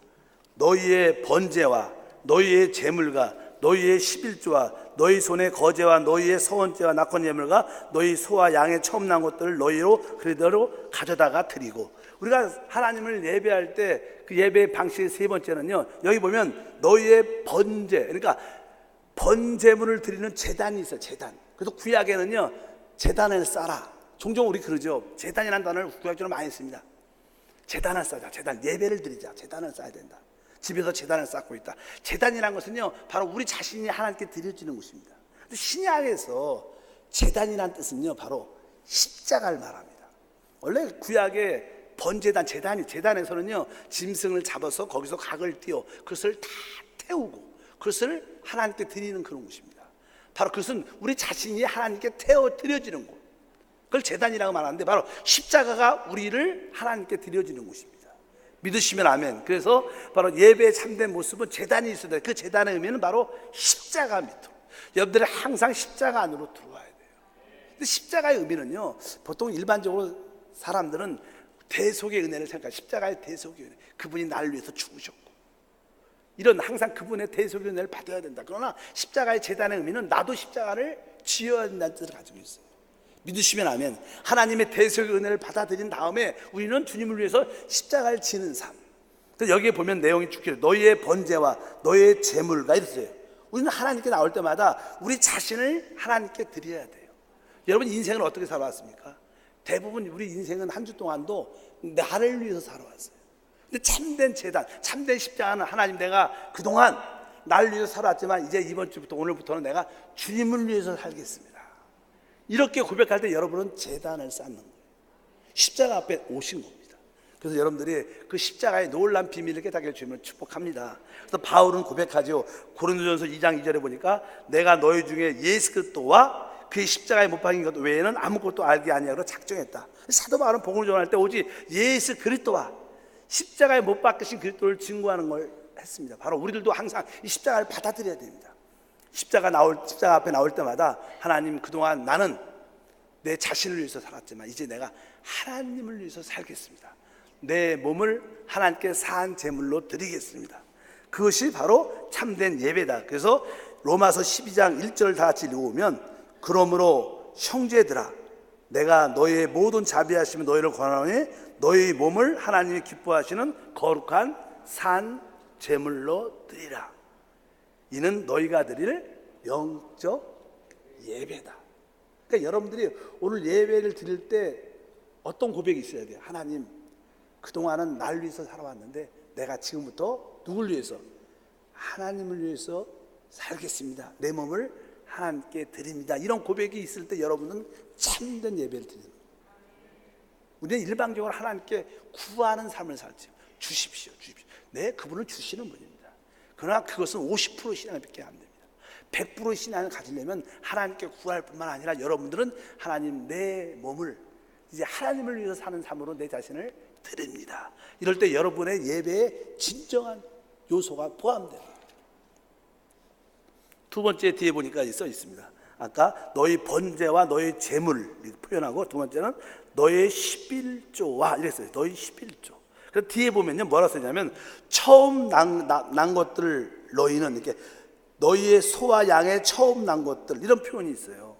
너희의 번제와 너희의 제물과 너희의 11조와 너희 손의 거제와 너희의 서원제와 낙헌 예물과 너희 소와 양의 처음 난 것들을 너희로 그대로 가져다가 드리고, 우리가 하나님을 예배할 때 그 예배의 방식의 세 번째는요, 여기 보면 너희의 번제, 그러니까 번제물을 드리는 제단이 있어요. 제단. 그래서 구약에는요 제단을 쌓아라, 종종 우리 그러죠. 제단이라는 단어를 구약적으로 많이 씁니다. 제단을 쌓자, 제단, 예배를 드리자, 제단을 쌓아야 된다. 집에서 제단을 쌓고 있다. 제단이라는 것은요 바로 우리 자신이 하나님께 드려지는 것입니다. 근데 신약에서 제단이라는 뜻은요 바로 십자가를 말합니다. 원래 구약의 번제단, 제단에서는요 짐승을 잡아서 거기서 각을 띄워 그것을 다 태우고 그것을 하나님께 드리는 그런 것입니다. 바로 그것은 우리 자신이 하나님께 태워 드려지는 것, 그걸 제단이라고 말하는데 바로 십자가가 우리를 하나님께 드려지는 것입니다. 믿으시면 아멘. 그래서 바로 예배의 참된 모습은 제단이 있어야 돼요. 그 제단의 의미는 바로 십자가 밑으로, 여러분들이 항상 십자가 안으로 들어와야 돼요. 근데 십자가의 의미는요 보통 일반적으로 사람들은 대속의 은혜를 생각해요. 십자가의 대속의 은혜, 그분이 나를 위해서 죽으셨고 이런 항상 그분의 대속의 은혜를 받아야 된다. 그러나 십자가의 제단의 의미는 나도 십자가를 지어야 한다는 뜻을 가지고 있어요. 믿으시면 아멘. 하나님의 대속의 은혜를 받아들인 다음에 우리는 주님을 위해서 십자가를 지는 삶. 그래서 여기에 보면 내용이 죽기를 너희의 번제와 너희의 제물과 이랬어요. 우리는 하나님께 나올 때마다 우리 자신을 하나님께 드려야 돼요. 여러분 인생을 어떻게 살아왔습니까? 대부분 우리 인생은 한 주 동안도 나를 위해서 살아왔어요. 근데 참된 제단, 참된 십자가는 하나님, 내가 그동안 나를 위해서 살아왔지만 이제 이번 주부터 오늘부터는 내가 주님을 위해서 살겠습니다. 이렇게 고백할 때 여러분은 제단을 쌓는 거예요. 십자가 앞에 오신 겁니다. 그래서 여러분들이 그 십자가의 놀라운 비밀을 깨닫게 해주시면 축복합니다. 그래서 바울은 고백하죠. 고린도전서 2장 2절에 보니까 내가 너희 중에 예수 그리스도와 그의 십자가에 못 박힌 것 외에는 아무것도 알게 아니하고 작정했다. 사도 바울은 복음을 전할 때 오직 예수 그리스도와 십자가에 못 박히신 그리스도를 증거하는 걸 했습니다. 바로 우리들도 항상 이 십자가를 받아들여야 됩니다. 십자가 앞에 나올 때마다 하나님, 그동안 나는 내 자신을 위해서 살았지만 이제 내가 하나님을 위해서 살겠습니다. 내 몸을 하나님께 산 제물로 드리겠습니다. 그것이 바로 참된 예배다. 그래서 로마서 12장 1절을 다 같이 읽어보면 그러므로 형제들아 내가 너희의 모든 자비하심을 너희를 권하노니 너희 몸을 하나님이 기뻐하시는 거룩한 산 제물로 드리라. 이는 너희가 드릴 영적 예배다. 그러니까 여러분들이 오늘 예배를 드릴 때 어떤 고백이 있어야 돼요? 하나님, 그동안은 날 위해서 살아왔는데 내가 지금부터 누굴 위해서? 하나님을 위해서 살겠습니다. 내 몸을 하나님께 드립니다. 이런 고백이 있을 때 여러분은 참된 예배를 드리는 거예요. 우리는 일방적으로 하나님께 구하는 삶을 살죠. 주십시오. 네, 그분은 주시는 분입니다. 그러나 그것은 50% 신앙밖에 안 됩니다. 100% 신앙을 가지려면 하나님께 구할 뿐만 아니라 여러분들은 하나님, 내 몸을 이제 하나님을 위해서 사는 삶으로 내 자신을 드립니다. 이럴 때 여러분의 예배에 진정한 요소가 포함됩니다. 두 번째 뒤에 보니까 써 있습니다. 아까 너희 번제와 너희 제물 표현하고, 두 번째는 너의 11조와 이랬어요. 너희 11조. 그래서 뒤에 보면요 뭐라 써있냐면 처음 난 것들을 너희는 이렇게 너희의 소와 양의 처음 난 것들, 이런 표현이 있어요.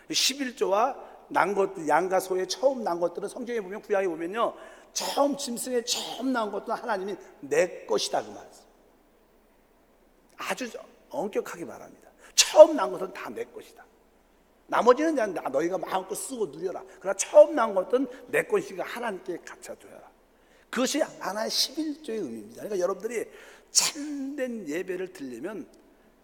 11조와 난 것들, 양과 소의 처음 난 것들은 성경에 보면, 구약에 보면요 처음 짐승의 처음 난 것들은 하나님이 내 것이다 그 말이에요. 아주 엄격하게 말합니다. 처음 난 것은 다 내 것이다. 나머지는 그냥 너희가 마음껏 쓰고 누려라. 그러나 처음 난 것은 내 것이니까 하나님께 갖춰줘야. 그것이 하나의 11조의 의미입니다. 그러니까 여러분들이 참된 예배를 드리려면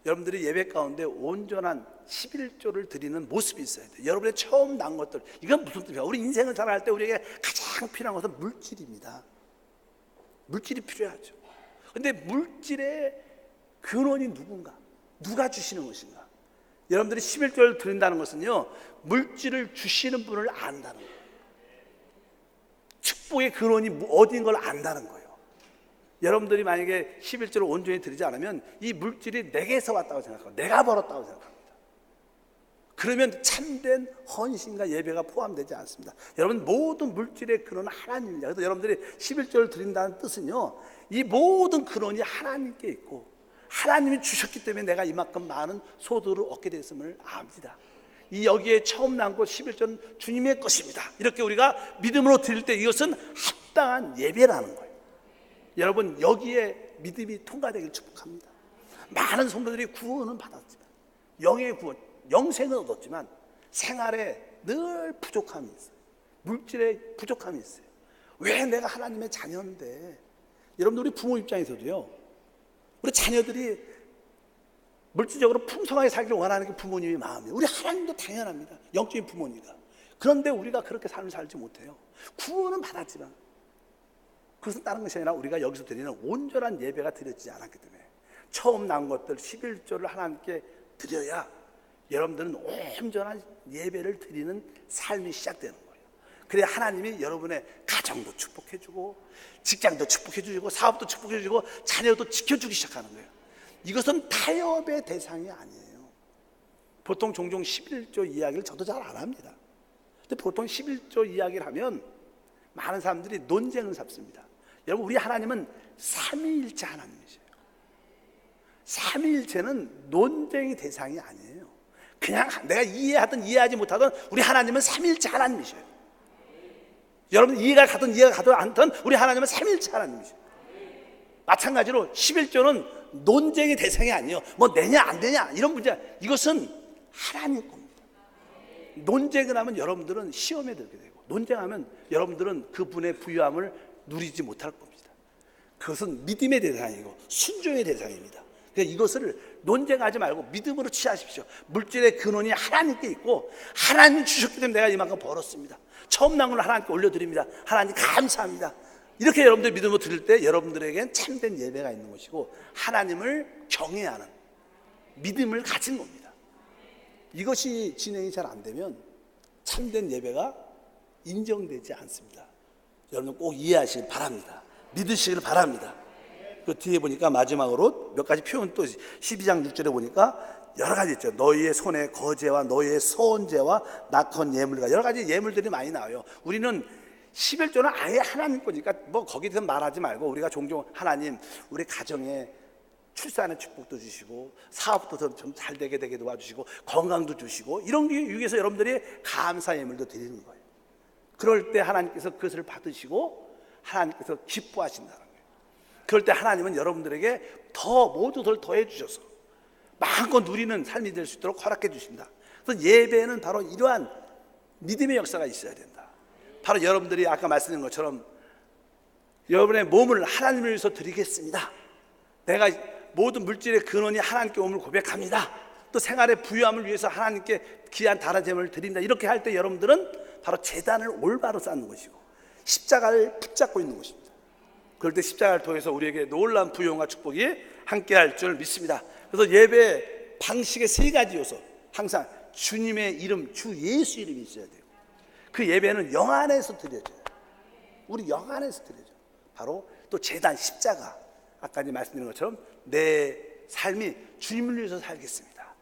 여러분들이 예배 가운데 온전한 11조를 드리는 모습이 있어야 돼요. 여러분의 처음 난 것들, 이건 무슨 뜻이야? 우리 인생을 살아갈 때 우리에게 가장 필요한 것은 물질입니다. 물질이 필요하죠. 그런데 물질의 근원이 누군가? 누가 주시는 것인가? 여러분들이 11조를 드린다는 것은요 물질을 주시는 분을 안다는 거예요. 축복의 근원이 어디인 걸 안다는 거예요. 여러분들이 만약에 11조를 온전히 드리지 않으면 이 물질이 내게서 왔다고 생각하고 내가 벌었다고 생각합니다. 그러면 참된 헌신과 예배가 포함되지 않습니다. 여러분, 모든 물질의 근원은 하나님입니다. 그래서 여러분들이 11조를 드린다는 뜻은요, 이 모든 근원이 하나님께 있고 하나님이 주셨기 때문에 내가 이만큼 많은 소득을 얻게 됐음을 압니다. 이 여기에 처음 난 것 11조는 주님의 것입니다. 이렇게 우리가 믿음으로 드릴 때 이것은 합당한 예배라는 거예요. 여러분, 여기에 믿음이 통과되길 축복합니다. 많은 성도들이 구원은 받았지만, 영의 구원, 영생은 얻었지만 생활에 늘 부족함이 있어요. 물질에 부족함이 있어요. 왜 내가 하나님의 자녀인데? 여러분들, 우리 부모 입장에서도요, 우리 자녀들이 물질적으로 풍성하게 살기를 원하는 게 부모님의 마음이에요. 우리 하나님도 당연합니다. 영적인 부모니까. 그런데 우리가 그렇게 삶을 살지 못해요. 구원은 받았지만 그것은 다른 것이 아니라 우리가 여기서 드리는 온전한 예배가 드려지지 않았기 때문에 처음 난 것들 11조를 하나님께 드려야 여러분들은 온전한 예배를 드리는 삶이 시작되는 거예요. 그래야 하나님이 여러분의 가정도 축복해주고 직장도 축복해주고 사업도 축복해주고 자녀도 지켜주기 시작하는 거예요. 이것은 타협의 대상이 아니에요. 보통 종종 11조 이야기를 저도 잘 안 합니다. 근데 보통 11조 이야기를 하면 많은 사람들이 논쟁을 잡습니다. 여러분, 우리 하나님은 삼위일체 하나님이세요. 삼위일체는 논쟁의 대상이 아니에요. 그냥 내가 이해하든 이해하지 못하든 우리 하나님은 삼위일체 하나님이셔요. 여러분, 이해가 가든 이해가 가든 않든 우리 하나님은 삼위일체 하나님이셔요. 마찬가지로 11조는 논쟁의 대상이 아니에요. 뭐 내냐 안 되냐 이런 문제, 이것은 하나님 겁니다. 논쟁을 하면 여러분들은 시험에 들게 되고, 논쟁하면 여러분들은 그분의 부유함을 누리지 못할 겁니다. 그것은 믿음의 대상이고 순종의 대상입니다. 그러니까 이것을 논쟁하지 말고 믿음으로 취하십시오. 물질의 근원이 하나님께 있고 하나님 주셨기 때문에 내가 이만큼 벌었습니다. 처음 난 걸 하나님께 올려드립니다. 하나님 감사합니다. 이렇게 여러분들 믿음으로 드릴 때 여러분들에겐 참된 예배가 있는 것이고 하나님을 경외하는 믿음을 가진 겁니다. 이것이 진행이 잘 안 되면 참된 예배가 인정되지 않습니다. 여러분 꼭 이해하시길 바랍니다. 믿으시길 바랍니다. 그 뒤에 보니까 마지막으로 몇 가지 표현, 또 12장 6절에 보니까 여러 가지 있죠. 너희의 손에 거제와 너희의 소원제와 낙헌 예물과 여러 가지 예물들이 많이 나와요. 우리는 11조는 아예 하나님 거니까 뭐 거기에 대해서 말하지 말고 우리가 종종 하나님 우리 가정에 출산의 축복도 주시고 사업도 좀 잘 되게 도와주시고 건강도 주시고 이런 게 위해서 여러분들이 감사 예물도 드리는 거예요. 그럴 때 하나님께서 그것을 받으시고 하나님께서 기뻐하신다는 거예요. 그럴 때 하나님은 여러분들에게 더 모두들 더해 주셔서 마음껏 누리는 삶이 될 수 있도록 허락해 주신다. 그래서 예배는 바로 이러한 믿음의 역사가 있어야 된다. 바로 여러분들이 아까 말씀드린 것처럼 여러분의 몸을 하나님을 위해서 드리겠습니다. 내가 모든 물질의 근원이 하나님께 옴을 고백합니다. 또 생활의 부유함을 위해서 하나님께 귀한 다른 제물을 드린다. 이렇게 할 때 여러분들은 바로 제단을 올바로 쌓는 것이고 십자가를 붙잡고 있는 것입니다. 그럴 때 십자가를 통해서 우리에게 놀라운 부유함과 축복이 함께할 줄 믿습니다. 그래서 예배 방식의 세 가지 요소, 항상 주님의 이름, 주 예수 이름이 있어야 돼요. 그 예배는 영 안에서 드려져요. 우리 영 안에서 드려져요. 바로 또 제단, 십자가, 아까 말씀드린 것처럼 내 삶이 주님을 위해서 살겠습니다.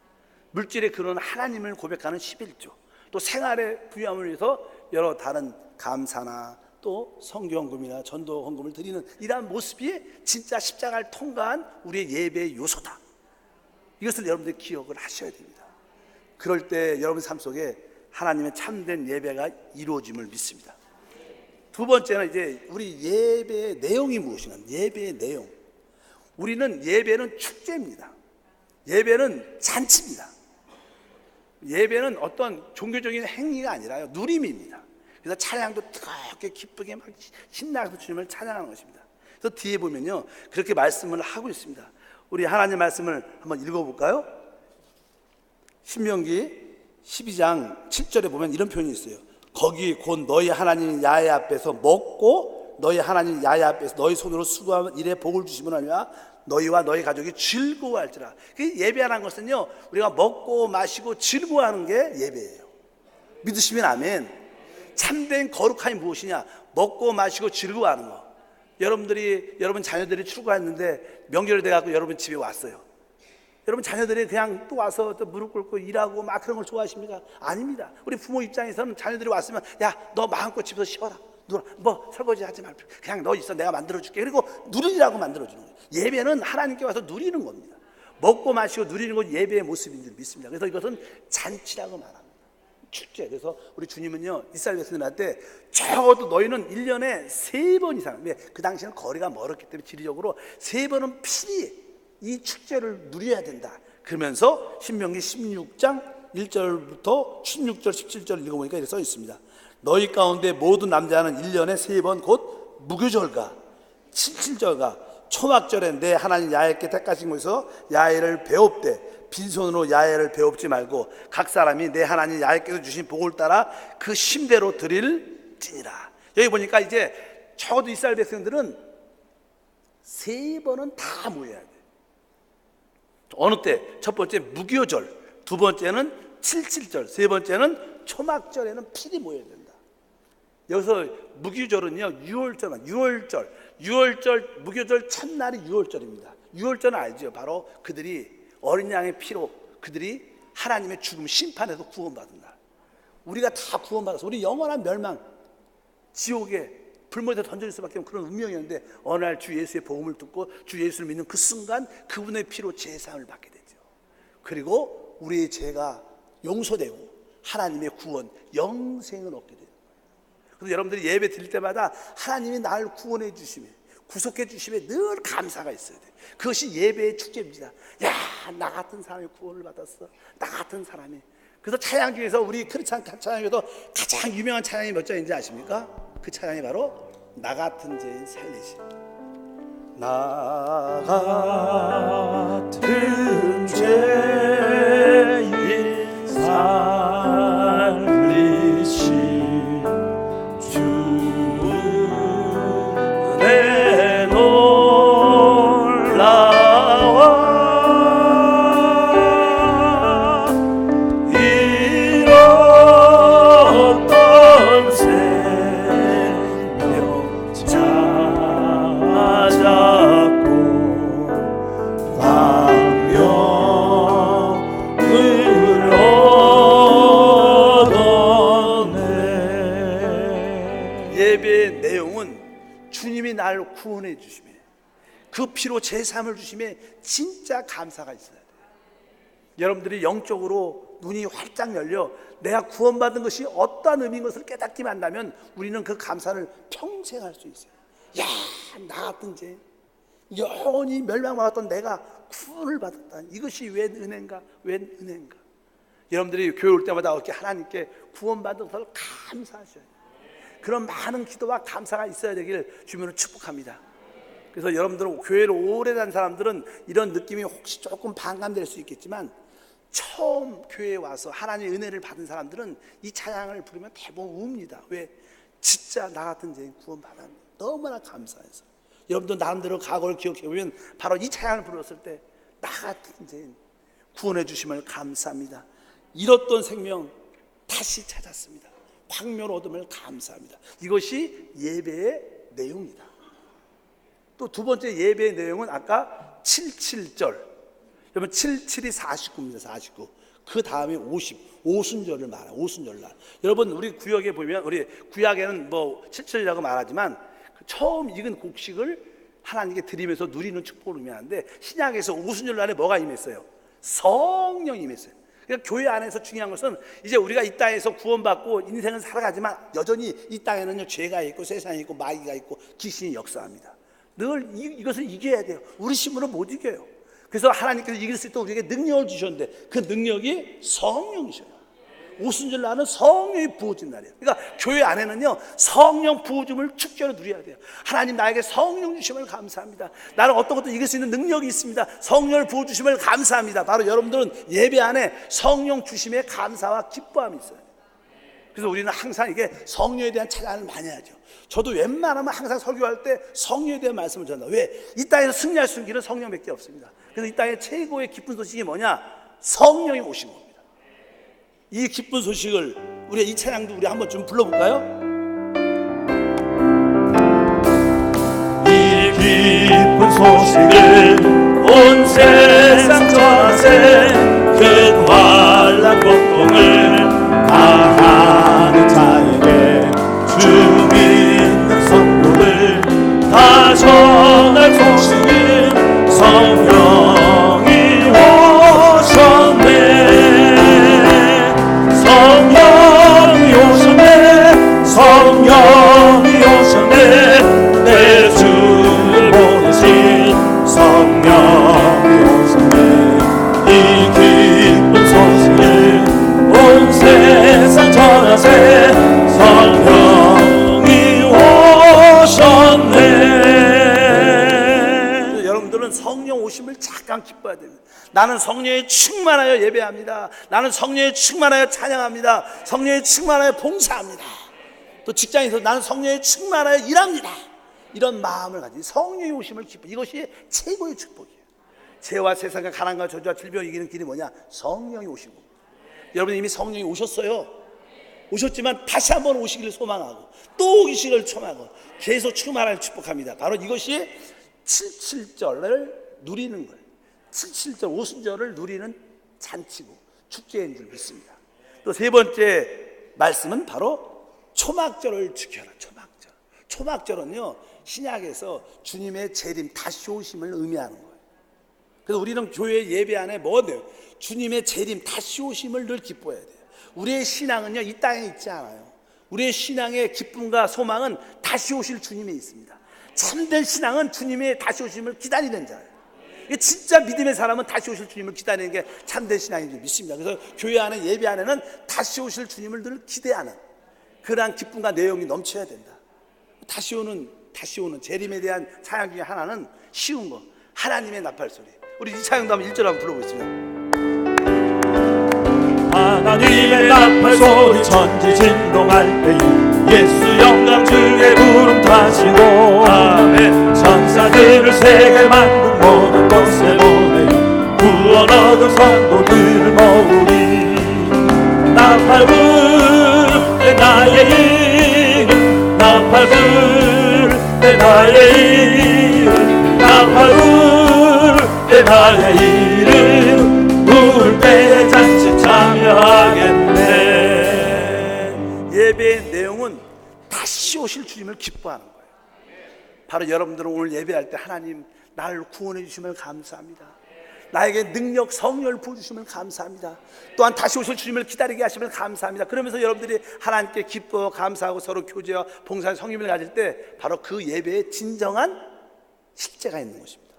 물질의 근원 하나님을 고백하는 11조, 또 생활의 부유함을 위해서 여러 다른 감사나 또 성경헌금이나 전도헌금을 드리는 이러한 모습이 진짜 십자가를 통과한 우리의 예배의 요소다. 이것을 여러분들이 기억을 하셔야 됩니다. 그럴 때 여러분 삶 속에 하나님의 참된 예배가 이루어짐을 믿습니다. 두 번째는 이제 우리 예배의 내용이 무엇인가? 예배의 내용. 우리는 예배는 축제입니다. 예배는 잔치입니다. 예배는 어떤 종교적인 행위가 아니라요, 누림입니다. 그래서 찬양도 뜨겁게 기쁘게 막 신나서 주님을 찬양하는 것입니다. 그래서 뒤에 보면요, 그렇게 말씀을 하고 있습니다. 우리 하나님 말씀을 한번 읽어볼까요? 신명기 12장 7절에 보면 이런 표현이 있어요. 거기 곧 너희 하나님 야훼 앞에서 먹고 너희 하나님 야훼 앞에서 너희 손으로 수고하면 이래 복을 주시면 아니라 너희와 너희 가족이 즐거워할지라. 그 예배하는 것은요, 우리가 먹고 마시고 즐거워하는 게 예배예요. 믿으시면 아멘. 참된 거룩함이 무엇이냐? 먹고 마시고 즐거워하는 거. 여러분 자녀들이 출가했는데 명절이 돼갖고 여러분 집에 왔어요. 여러분 자녀들이 그냥 또 와서 또 무릎 꿇고 일하고 막 그런 걸 좋아하십니까? 아닙니다. 우리 부모 입장에서는 자녀들이 왔으면 야, 너 마음껏 집에서 쉬어라. 뭐 설거지 하지 말고 그냥 너 있어, 내가 만들어줄게. 그리고 누리라고 만들어주는 거예요. 예배는 하나님께 와서 누리는 겁니다. 먹고 마시고 누리는 건 예배의 모습인 줄 믿습니다. 그래서 이것은 잔치라고 말합니다. 축제. 그래서 우리 주님은요, 이스라엘 백성들한테 적어도 너희는 1년에 3번 이상, 그 당시에는 거리가 멀었기 때문에 지리적으로 3번은 필히 이 축제를 누려야 된다. 그러면서 신명기 16장 1절부터 16절 17절 읽어보니까 이렇게 써 있습니다. 너희 가운데 모든 남자는 1년에 3번 곧 무교절과 77절과 초막절에 내 하나님 야훼께 택하신 곳에서 야훼를 배웁되 빈손으로 야훼를 배웁지 말고 각 사람이 내 하나님 야훼께서 주신 복을 따라 그 심대로 드릴지니라. 여기 보니까 이제 적어도 이스라엘 백성들은 3번은 다 모여야 돼. 어느 때? 첫 번째 무교절, 두 번째는 77절, 세 번째는 초막절에는 필히 모여야 된다. 여기서 무교절은요, 6월절, 무교절 첫날이 6월절입니다. 6월절은 알죠? 바로 그들이 어린 양의 피로 그들이 하나님의 죽음 심판에서 구원받은 날. 우리가 다 구원받아서 우리 영원한 멸망, 지옥에 불못에 던져질 수밖에 없는 그런 운명이었는데 어느 날 주 예수의 복음을 듣고 주 예수를 믿는 그 순간 그분의 피로 제사함을 받게 되죠. 그리고 우리의 죄가 용서되고 하나님의 구원, 영생을 얻게 돼요. 그래서 여러분들이 예배 드릴 때마다 하나님이 나를 구원해 주심에, 구속해 주심에 늘 감사가 있어야 돼요. 그것이 예배의 축제입니다. 야, 나 같은 사람이 구원을 받았어. 나 같은 사람이. 그래서 찬양 중에서 우리 크리스찬 찬양에도 가장 유명한 찬양이 몇 장인지 아십니까? 그 찬양이 바로 나 같은 죄인 살리시. 나 같은 죄인 살리시 주의 놀라와 잃었던 생명 찾았고 광명을 얻었네. 예배의 내용은 주님이 나를 구원해 주시며 그 피로 제3을 주시며 진짜 감사가 있어야 돼요. 여러분들이 영적으로 눈이 활짝 열려 내가 구원받은 것이 어떠한 의미인 것을 깨닫기만 한다면 우리는 그 감사를 평생 할 수 있어요. 야, 나 같은 죄 영원히 멸망받았던 내가 구원을 받았다. 이것이 웬 은혜인가, 웬 은혜인가. 여러분들이 교회 올 때마다 이렇게 하나님께 구원받은 것을 감사하셔야 돼요. 그런 많은 기도와 감사가 있어야 되기를 주님으로 축복합니다. 그래서 여러분들은 교회를 오래 다닌 사람들은 이런 느낌이 혹시 조금 반감될 수 있겠지만 처음 교회에 와서 하나님의 은혜를 받은 사람들은 이 찬양을 부르면 대부분 웁니다. 왜? 진짜 나 같은 죄인 구원받았네. 너무나 감사해서. 여러분도 나름대로 과거를 기억해보면 바로 이 찬양을 불렀을 때 나 같은 죄인 구원해 주심을 감사합니다. 잃었던 생명 다시 찾았습니다. 광명을 얻음을 감사합니다. 이것이 예배의 내용이다. 또 두 번째 예배의 내용은 아까 77절. 여러분 77이 49입니다. 49. 그 다음에 50. 오순절을 말해요. 오순절날. 여러분 우리 구역에 보면 우리 구약에는 뭐 77이라고 말하지만 처음 익은 곡식을 하나님께 드리면서 누리는 축복을 의미하는데 신약에서 오순절날에 뭐가 임했어요? 성령이 임했어요. 그러니까 교회 안에서 중요한 것은 이제 우리가 이 땅에서 구원받고 인생을 살아가지만 여전히 이 땅에는요 죄가 있고 세상이 있고 마귀가 있고 귀신이 역사합니다. 늘 이것을 이겨야 돼요. 우리 힘으로 못 이겨요. 그래서 하나님께서 이길 수 있도록 우리에게 능력을 주셨는데 그 능력이 성령이셔요. 오순절 날은 성령이 부어진 날이에요. 그러니까 교회 안에는요 성령 부어줌을 축제로 누려야 돼요. 하나님 나에게 성령 주심을 감사합니다. 나는 어떤 것도 이길 수 있는 능력이 있습니다. 성령을 부어주심을 감사합니다. 바로 여러분들은 예배 안에 성령 주심에 감사와 기뻐함이 있어요. 그래서 우리는 항상 이게 성령에 대한 찬양을 많이 하죠. 저도 웬만하면 항상 설교할 때 성령에 대한 말씀을 전합니다. 왜? 이 땅에서 승리할 수 있는 길은 성령밖에 없습니다. 그래서 이 땅의 최고의 기쁜 소식이 뭐냐? 성령이 오신 겁니다. 이 기쁜 소식을 우리 이 찬양도 우리 한번 좀 불러볼까요? 이 기쁜 소식을 온 세상 세상 전하세 큰 환난 고통을 다하는 자에게 주 믿는 성도들 다 전할 소식은 성령이 오셨네. 성령이 오셨네. 성령이 오셨네. 내 주를 보내신 성령이 오셨네. 이 기쁜 소식을 온 세상 전하세 성령이 오셨네. 여러분들은 성령 오심을 잠깐 기뻐해야 됩니다. 나는 성령에 충만하여 예배합니다. 나는 성령에 충만하여 찬양합니다. 성령에 충만하여 봉사합니다. 또 직장에서 나는 성령에 충만하여 일합니다. 이런 마음을 가지고 성령의 오심을 기뻐. 이것이 최고의 축복이에요. 죄와 세상과 가난과 저주와 질병을 이기는 길이 뭐냐? 성령이 오시고. 여러분 이미 성령이 오셨어요. 오셨지만 다시 한번 오시기를 소망하고 또 오시기를 초망하고 계속 충만을 축복합니다. 바로 이것이 77절을 누리는 거예요. 77절 오순절을 누리는 잔치고 축제인 줄 믿습니다. 또 세 번째 말씀은 바로 초막절을 지켜라. 초막절. 초막절은요 신약에서 주님의 재림 다시 오심을 의미하는 거예요. 그래서 우리는 교회 예배 안에 뭐예요? 주님의 재림 다시 오심을 늘 기뻐해야 돼요. 우리의 신앙은요 이 땅에 있지 않아요. 우리의 신앙의 기쁨과 소망은 다시 오실 주님에 있습니다. 참된 신앙은 주님의 다시 오심을 기다리는 자예요. 진짜 믿음의 사람은 다시 오실 주님을 기다리는 게 참된 신앙인 줄 믿습니다. 그래서 교회 안에 예배 안에는 다시 오실 주님을 늘 기대하는 그러한 기쁨과 내용이 넘쳐야 된다. 다시 오는 재림에 대한 찬양 중에 하나는 쉬운 거 하나님의 나팔소리. 우리 이 찬양도 한번 1절 한번 불러보겠습니다. 하나님의 나팔소리 천지 진동할 때에 예수 영광 주의 부름 타시고 아멘. 천사들을 세계 만든 모든 곳에 보내요 구원 얻은 성도들을 모으리. 나팔 불 때 나의 이름 나팔 불 때 나의 이름 나팔 불 때 나의 이름 부를 때 잔치 참여하겠네. 예배의 내용은 다시 오실 주님을 기뻐하는 거예요. 바로 여러분들은 오늘 예배할 때 하나님 나를 구원해 주심을 감사합니다. 나에게 능력 성령을 부어주심을 감사합니다. 또한 다시 오실 주님을 기다리게 하심을 감사합니다. 그러면서 여러분들이 하나님께 기뻐 감사하고 서로 교제와 봉사의 성김을 가질 때 바로 그 예배에 진정한 실제가 있는 것입니다.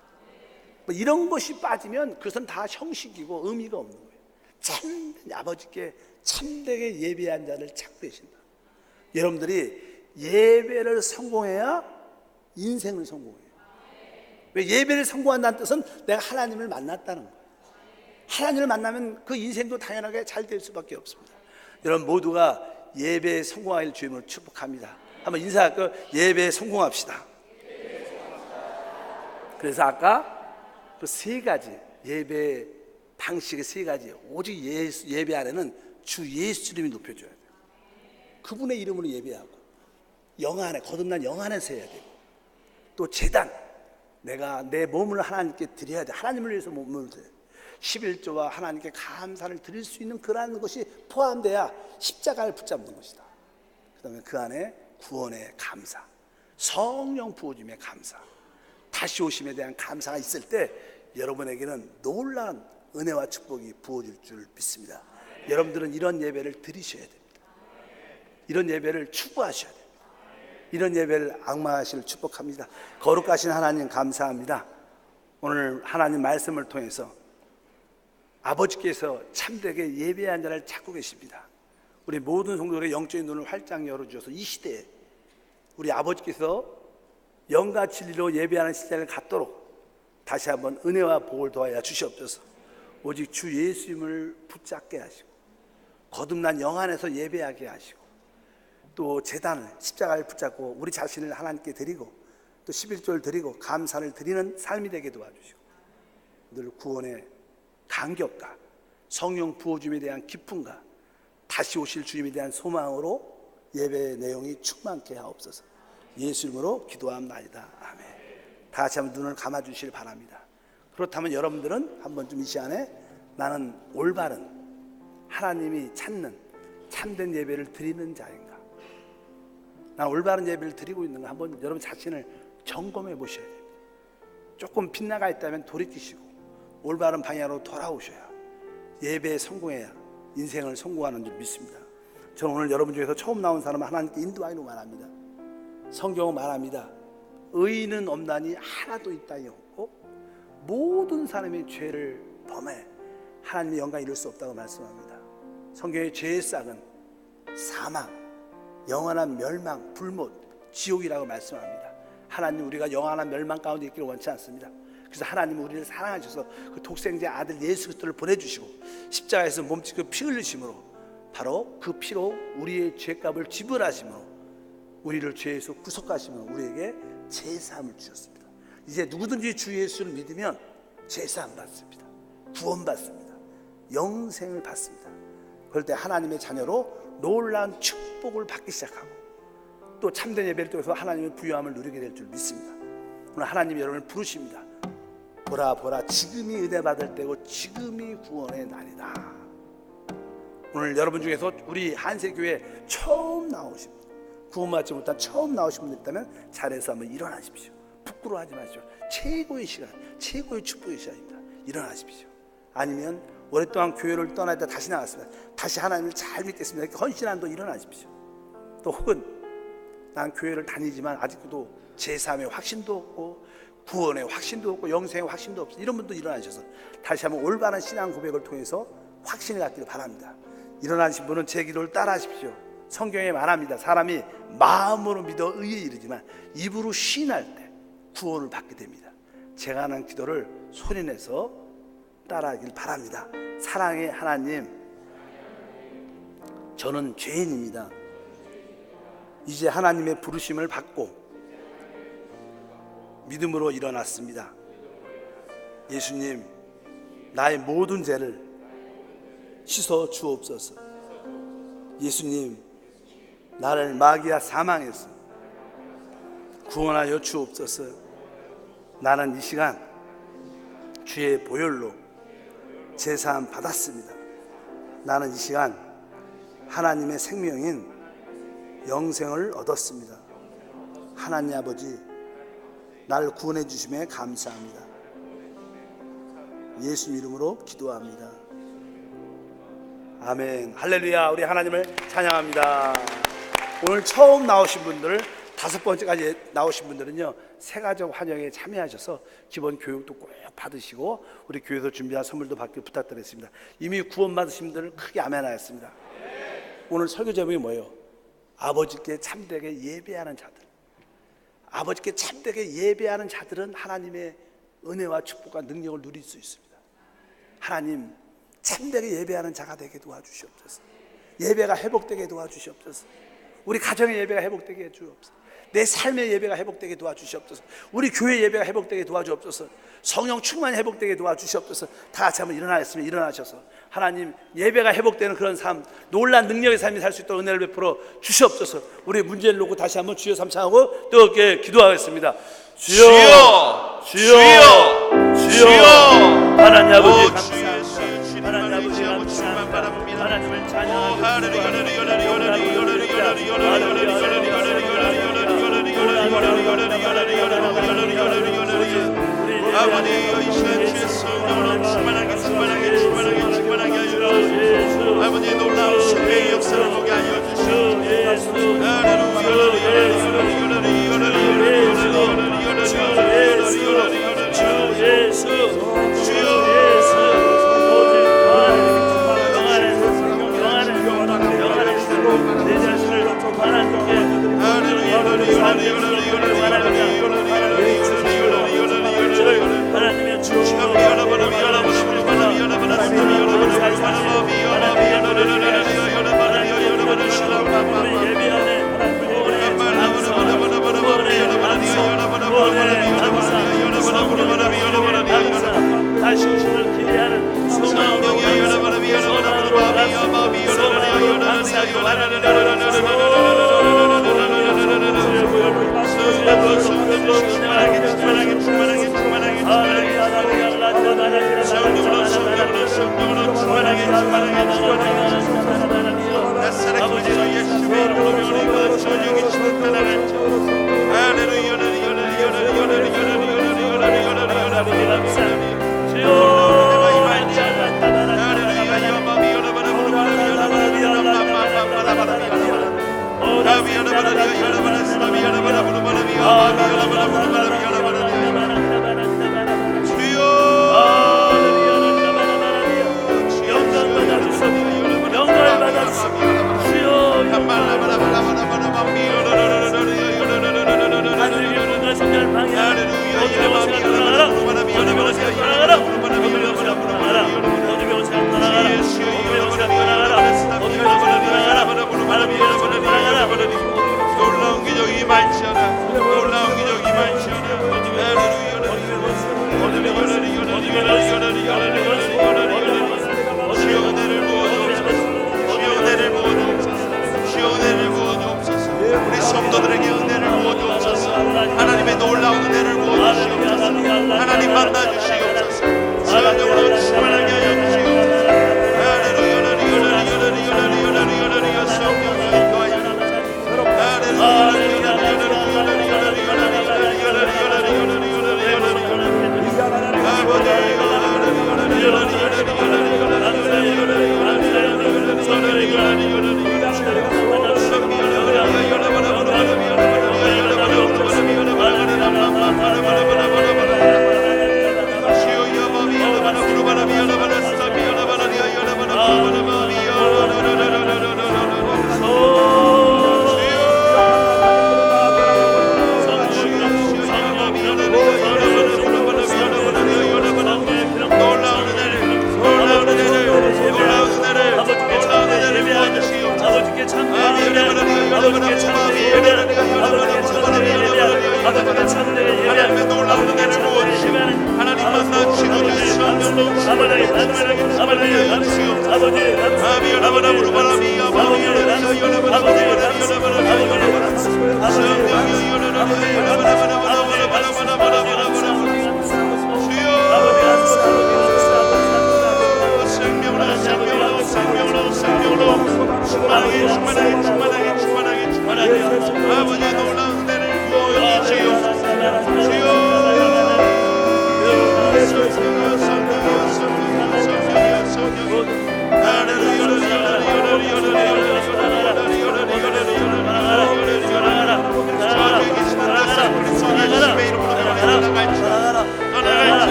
뭐 이런 것이 빠지면 그것은 다 형식이고 의미가 없는 거예요. 참된 아버지께 참되게 예배한 자를 찾고 계신다. 여러분들이 예배를 성공해야 인생을 성공해요. 왜 예배를 성공한다는 뜻은 내가 하나님을 만났다는 거예요. 하나님을 만나면 그 인생도 당연하게 잘 될 수밖에 없습니다. 여러분 모두가 예배에 성공할 주님을 축복합니다. 한번 인사할까요? 예배에 성공합시다. 그래서 아까 그 세 가지 예배 방식의 세 가지 오직 예배 안에는 주 예수 이름이 높여줘야 돼요. 그분의 이름으로 예배하고 영 안에 거듭난 영 안에서 해야 되고 또 제단 내가 내 몸을 하나님께 드려야 돼. 하나님을 위해서 몸을 드려야 돼. 11조와 하나님께 감사를 드릴 수 있는 그러한 것이 포함돼야 십자가를 붙잡는 것이다. 그 다음에 그 안에 구원의 감사, 성령 부어줌의 감사, 다시 오심에 대한 감사가 있을 때 여러분에게는 놀라운 은혜와 축복이 부어질 줄 믿습니다. 여러분들은 이런 예배를 드리셔야 됩니다. 이런 예배를 추구하셔야 됩니다. 이런 예배를 앙망하시를 축복합니다. 거룩하신 하나님 감사합니다. 오늘 하나님 말씀을 통해서 아버지께서 참되게 예배한 자를 찾고 계십니다. 우리 모든 성도들의 영적인 눈을 활짝 열어주셔서 이 시대에 우리 아버지께서 영과 진리로 예배하는 시대를 갖도록 다시 한번 은혜와 복을 도하여 주시옵소서. 오직 주 예수님을 붙잡게 하시고 거듭난 영 안에서 예배하게 하시고 또 제단을 십자가를 붙잡고 우리 자신을 하나님께 드리고 또 11조를 드리고 감사를 드리는 삶이 되게 도와주시고 늘 구원의 감격과 성령 부어줌에 대한 기쁨과 다시 오실 주님에 대한 소망으로 예배의 내용이 충만케 하옵소서. 예수 이름으로 기도합나이다. 아멘. 다 같이 한번 눈을 감아주시길 바랍니다. 그렇다면 여러분들은 한번 좀 이 시간에 나는 올바른 하나님이 찾는 참된 예배를 드리는 자인가? 나는 올바른 예배를 드리고 있는가? 한번 여러분 자신을 점검해 보셔야 됩니다. 조금 빗나가 있다면 돌이키시고 올바른 방향으로 돌아오셔야 예배에 성공해야 인생을 성공하는 줄 믿습니다. 저는 오늘 여러분 중에서 처음 나온 사람은 하나님께 인도하기로 말합니다. 성경은 말합니다. 의인은 없나니 하나도 있다니 없고 모든 사람이 죄를 범해 하나님의 영광을 이룰 수 없다고 말씀합니다. 성경의 죄의 싹은 사망, 영원한 멸망, 불못, 지옥이라고 말씀합니다. 하나님 우리가 영원한 멸망 가운데 있기를 원치 않습니다. 그래서 하나님은 우리를 사랑하셔서 그 독생자 아들 예수 그리스도를 보내주시고 십자가에서 몸짓고 피 흘리심으로 바로 그 피로 우리의 죄값을 지불하심으로 우리를 죄에서 구속하시며 우리에게 제사함을 주셨습니다. 이제 누구든지 주 예수를 믿으면 제사함 받습니다. 구원 받습니다. 영생을 받습니다. 그럴 때 하나님의 자녀로 놀라운 축복을 받기 시작하고 또 참된 예배를 통해서 하나님의 부유함을 누리게 될 줄 믿습니다. 오늘 하나님이 여러분을 부르십니다. 보라 보라 지금이 은혜 받을 때고 지금이 구원의 날이다. 오늘 여러분 중에서 우리 한세교회 처음 나오신 분, 구원받지 못한 처음 나오신 분들 있다면 자리에서 한번 일어나십시오. 부끄러워하지 마십시오. 최고의 시간, 최고의 축복의 시간입니다. 일어나십시오. 아니면 오랫동안 교회를 떠나다 다시 나왔습니다. 다시 하나님을 잘 믿겠습니다. 이렇게 헌신한도 일어나십시오. 또 혹은 난 교회를 다니지만 아직도 제3의 확신도 없고 구원의 확신도 없고 영생의 확신도 없어. 이런 분도 일어나셔서 다시 한번 올바른 신앙 고백을 통해서 확신을 갖기를 바랍니다. 일어나신 분은 제 기도를 따라 하십시오. 성경에 말합니다. 사람이 마음으로 믿어 의에 이르지만 입으로 시인할 때 구원을 받게 됩니다. 제가 하는 기도를 소리내서 따라하길 바랍니다. 사랑의 하나님, 저는 죄인입니다. 이제 하나님의 부르심을 받고 믿음으로 일어났습니다. 예수님, 나의 모든 죄를 씻어 주옵소서. 예수님, 나를 마귀와 사망에서 구원하여 주옵소서. 나는 이 시간 주의 보혈로 제사함 받았습니다. 나는 이 시간 하나님의 생명인 영생을 얻었습니다. 하나님 아버지, 나를 구원해 주심에 감사합니다. 예수 이름으로 기도합니다. 아멘. 할렐루야. 우리 하나님을 찬양합니다. 오늘 처음 나오신 분들, 5번째까지 나오신 분들은요, 새가족 환영에 참여하셔서 기본 교육도 꼭 받으시고 우리 교회에서 준비한 선물도 받길 부탁드렸습니다. 이미 구원 받으신 분들은 크게 아멘하였습니다. 오늘 설교 제목이 뭐예요? 아버지께 참되게 예배하는 자들. 아버지께 참되게 예배하는 자들은 하나님의 은혜와 축복과 능력을 누릴 수 있습니다. 하나님, 참되게 예배하는 자가 되게 도와주시옵소서. 예배가 회복되게 도와주시옵소서. 우리 가정의 예배가 회복되게 해주옵소서. 내 삶의 예배가 회복되게 도와주시옵소서. 우리 교회 예배가 회복되게 도와주옵소서. 성령 충만히 회복되게 도와주시옵소서. 다 같이 한번 일어나셨으면 일어나셔서 하나님, 예배가 회복되는 그런 삶, 놀란 능력의 삶이 살 수 있도록 은혜를 베풀어 주시옵소서. 우리 문제를 놓고 다시 한번 주여 삼창하고 뜨겁게 기도하겠습니다. 주여, 주여, 주여, 주여. 하나님 아버지 감사합니다. 하나님 아버지 감사합니다. 하나님을 찬양합니다. 아버지, 이 시간 주의 성령으로 충만하게 하여 아버지, 놀라운 승리의 역사를 보게 하여 주시옵소서. 하나님의 성령으로 성령으로 성령으로 충만하게 충만하게 충만하게 나사렛 그리스도 예수의 이름으로 명령과 전령이 나타나겠죠. 할렐루야 놀라운 기적이 많잖아. 놀라운 기적이 많잖아. 주여 은혜를 부어주옵소서. 주여 은혜를 부어주옵소서. 주여 은혜를 부어주옵소서. 우리 성도들에게 은혜를 부어주옵소서. 하나님의 놀라운 은혜를 부어주시옵소서. 하나님 만나주시옵소서. 성령으로 충만하게 하여 주시옵소서. 할렐루야 성령으로 인도하여 하나님의 놀라운 은혜를 부어주시고 하나님 만나주시고 성령으로 충만하게 하여 아버지의 놀라운 은혜를 부어주시옵소서.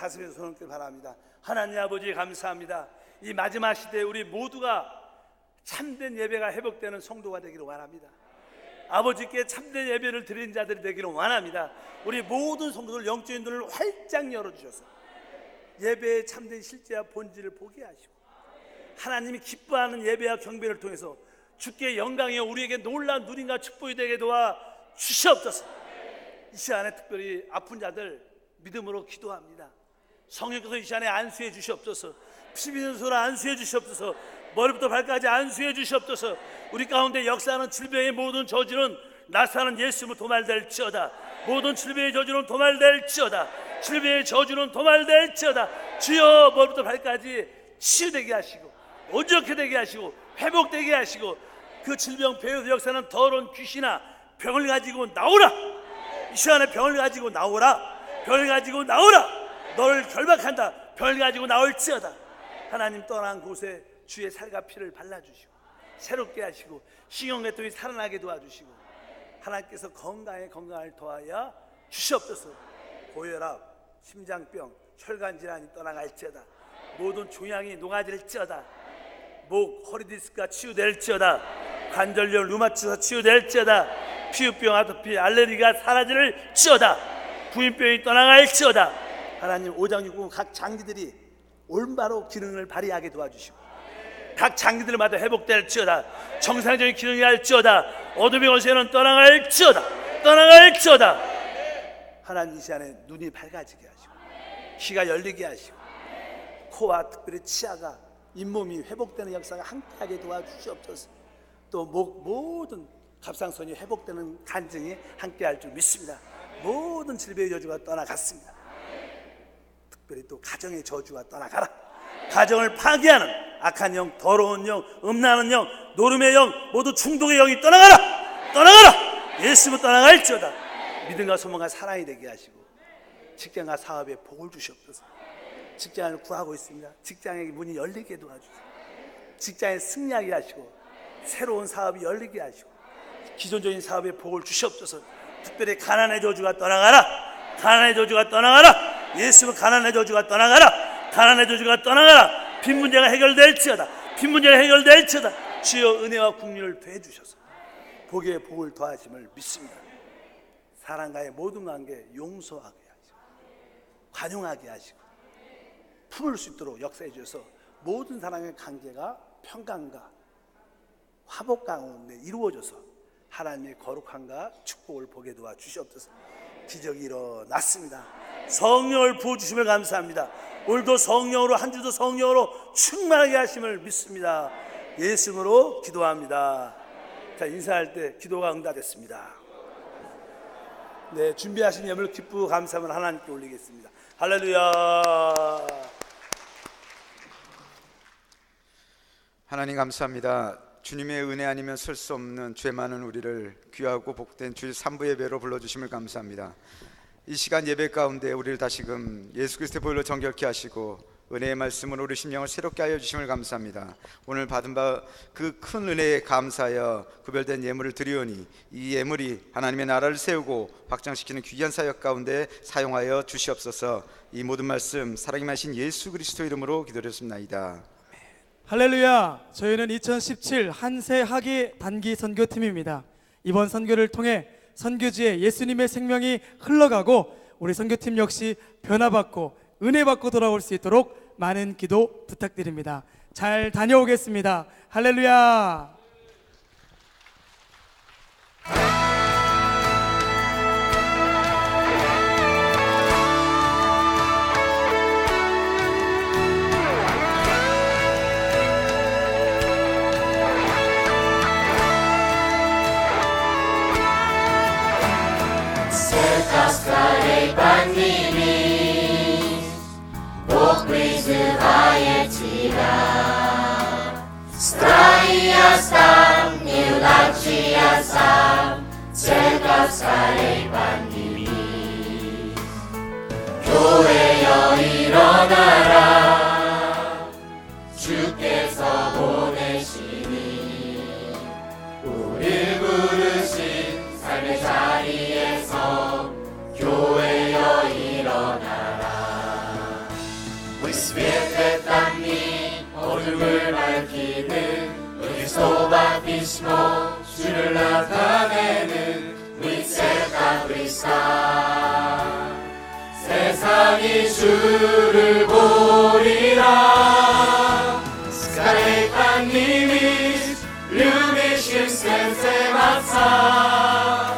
가슴에 손을 얹기 바랍니다. 하나님 아버지 감사합니다. 이 마지막 시대에 우리 모두가 참된 예배가 회복되는 성도가 되기를 원합니다. 아버지께 참된 예배를 드린 자들이 되기를 원합니다. 우리 모든 성도들 영적인 눈을 활짝 열어주셔서 예배의 참된 실제와 본질을 보게 하시고 하나님이 기뻐하는 예배와 경배를 통해서 주께 영광이여 우리에게 놀라운 누림과 축복이 되게 도와 주시옵소서. 이 시간에 특별히 아픈 자들 믿음으로 기도합니다. 성령께서 이 시간에 안수해 주시옵소서. 피비는 소를 안수해 주시옵소서. 머리부터 발까지 안수해 주시옵소서. 우리 가운데 역사하는 질병의 모든 저주는 나사는 예수로 도말될지어다. 모든 질병의 저주는 도말될지어다. 질병의 저주는 도말될지어다. 주여 머리부터 발까지 치유되게 하시고 온전케 되게 하시고 회복되게 하시고 그 질병 배후 역사는 더러운 귀신아 병을 가지고 나오라. 이 시간에 병을 가지고 나오라. 병을 가지고 나오라. 너를 결박한다. 병을 가지고 나올지어다. 하나님 떠난 곳에 주의 살과 피를 발라주시고 새롭게 하시고 신경계통이 살아나게 도와주시고 하나님께서 건강을 더하여 주시옵소서. 고혈압, 심장병, 혈관질환이 떠나갈지어다. 모든 종양이 녹아질지어다. 목, 허리디스크가 치유될지어다. 관절염, 루마티스가 치유될지어다. 피부병, 아토피, 알레르기가 사라질지어다. 부인병이 떠나갈지어다. 하나님 오장육부 각 장기들이 올바로 기능을 발휘하게 도와주시고 각 장기들마다 회복될지어다. 정상적인 기능이 할지어다. 어둠의 권세는 떠나갈지어다. 하나님 이 시간에 눈이 밝아지게 하시고 귀가 열리게 하시고 코와 특별히 치아가 잇몸이 회복되는 역사가 함께하게 도와주시옵소서. 또 목 모든 갑상선이 회복되는 간증이 함께할 줄 믿습니다. 모든 질병의 저주가 떠나갔습니다. 특별히 또 가정의 저주가 떠나가라. 가정을 파괴하는 악한 영, 더러운 영, 음란한 영, 노름의 영, 모두 중독의 영이 떠나가라. 예수로 떠나갈지어다. 믿음과 소망과 사랑이 되게 하시고 직장과 사업에 복을 주시옵소서. 직장을 구하고 있습니다. 직장의 문이 열리게 도와주세요. 직장에 승리하게 하시고 새로운 사업이 열리게 하시고 기존적인 사업에 복을 주시옵소서. 특별히 가난의 저주가 떠나가라. 가난의 저주가 떠나가라. 예수로 가난의 저주가 떠나가라. 가난의 저주가 떠나가라. 빈 문제가 해결될지어다. 빈 문제가 해결될지어다. 주여 은혜와 국률을 더해 주셔서 복의 복을 더하심을 믿습니다. 사람과의 모든 관계 용서하게 하시고 관용하게 하시고 품을 수 있도록 역사해 주셔서 모든 사람의 관계가 평강과 화복 가운데 이루어져서 하나님의 거룩함과 축복을 보게 도와 주시옵소서. 기적이 일어났습니다. 성령을 부어주심을 감사합니다. 오늘도 성령으로 한 주도 성령으로 충만하게 하심을 믿습니다. 예수님으로 기도합니다. 자, 인사할 때 기도가 응답됐습니다. 네, 준비하신 예물 기쁘고 감사함을 하나님께 올리겠습니다. 할렐루야. 하나님 감사합니다. 주님의 은혜 아니면 설 수 없는 죄 많은 우리를 귀하고 복된 주일 3부 예배로 불러주심을 감사합니다. 이 시간 예배 가운데 우리를 다시금 예수 그리스도의 보혈로 정결케 하시고 은혜의 말씀으로 우리 심령을 새롭게 하여 주심을 감사합니다. 오늘 받은 바 그 큰 은혜에 감사하여 구별된 예물을 드리오니 이 예물이 하나님의 나라를 세우고 확장시키는 귀한 사역 가운데 사용하여 주시옵소서. 이 모든 말씀 사랑이 많으신 예수 그리스도 이름으로 기도드렸습니다. 할렐루야. 저희는 2017 한세 하기 단기 선교팀입니다. 이번 선교를 통해 선교지에 예수님의 생명이 흘러가고 우리 선교팀 역시 변화받고 은혜받고 돌아올 수 있도록 많은 기도 부탁드립니다. 잘 다녀오겠습니다. 할렐루야. Pascarei panini, pokryzywaj tira. Straja sam, nie udaci ja sam, Pascarei panini. 교회여 일어나라, 주께서 보내시니 우릴 부르신 삶의 자리에서 교회여 일어나라. 우리 świetle 땅이 어둠을 밝히는 그리스도와 빛이모 주를 나타내는 우리 셀카 그리스다. 세상이 주를 보리라. 스카레이 pannimis, любящим сердцем Отца.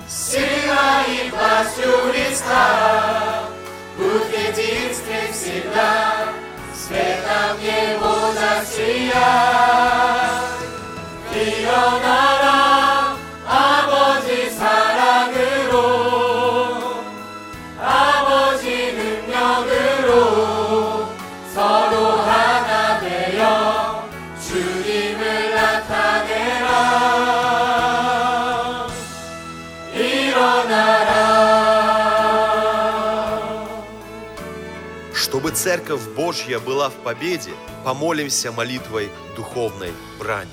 Сила и власть у Христа, будь единствен всегда, светом Его засия. 일어나라, 아버지 Чтобы Церковь Божья была в победе, помолимся молитвой духовной брани.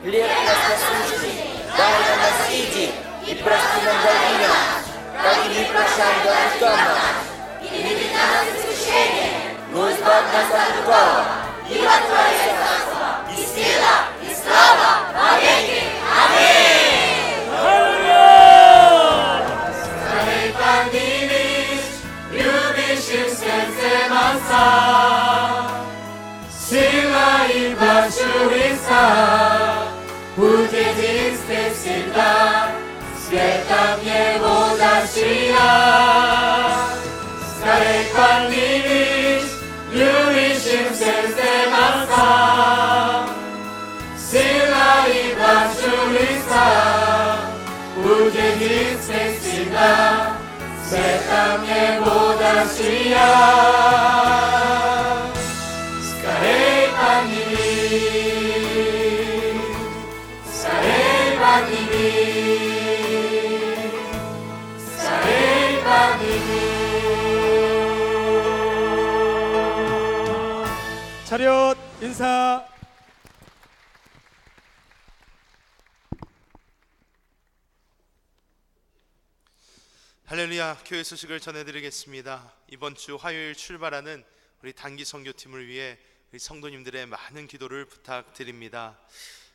Хлеб наш насущный, дай нам на среди, и прости нам долги наши, как и мы прощаем должникам нашим. И не веди нас в искушение, но избавь нас от лукавого, ибо Твое царство, и сила, и слава во веки. Аминь! Старый поднимись, любящим сердцем Отца, сила и власть Христа будет единстве всегда, светом Его засиять. Скорей поднимись, любящим сердцем Отца, сила и власть Христа будет единстве всегда, светом Его засиять. Скорей поднимись, скорей поднимись, скорей поднимись. 차렷 인사. 할렐루야, 교회 소식을 전해드리겠습니다. 이번 주 화요일 출발하는 우리 단기 선교팀을 위해 우리 성도님들의 많은 기도를 부탁드립니다.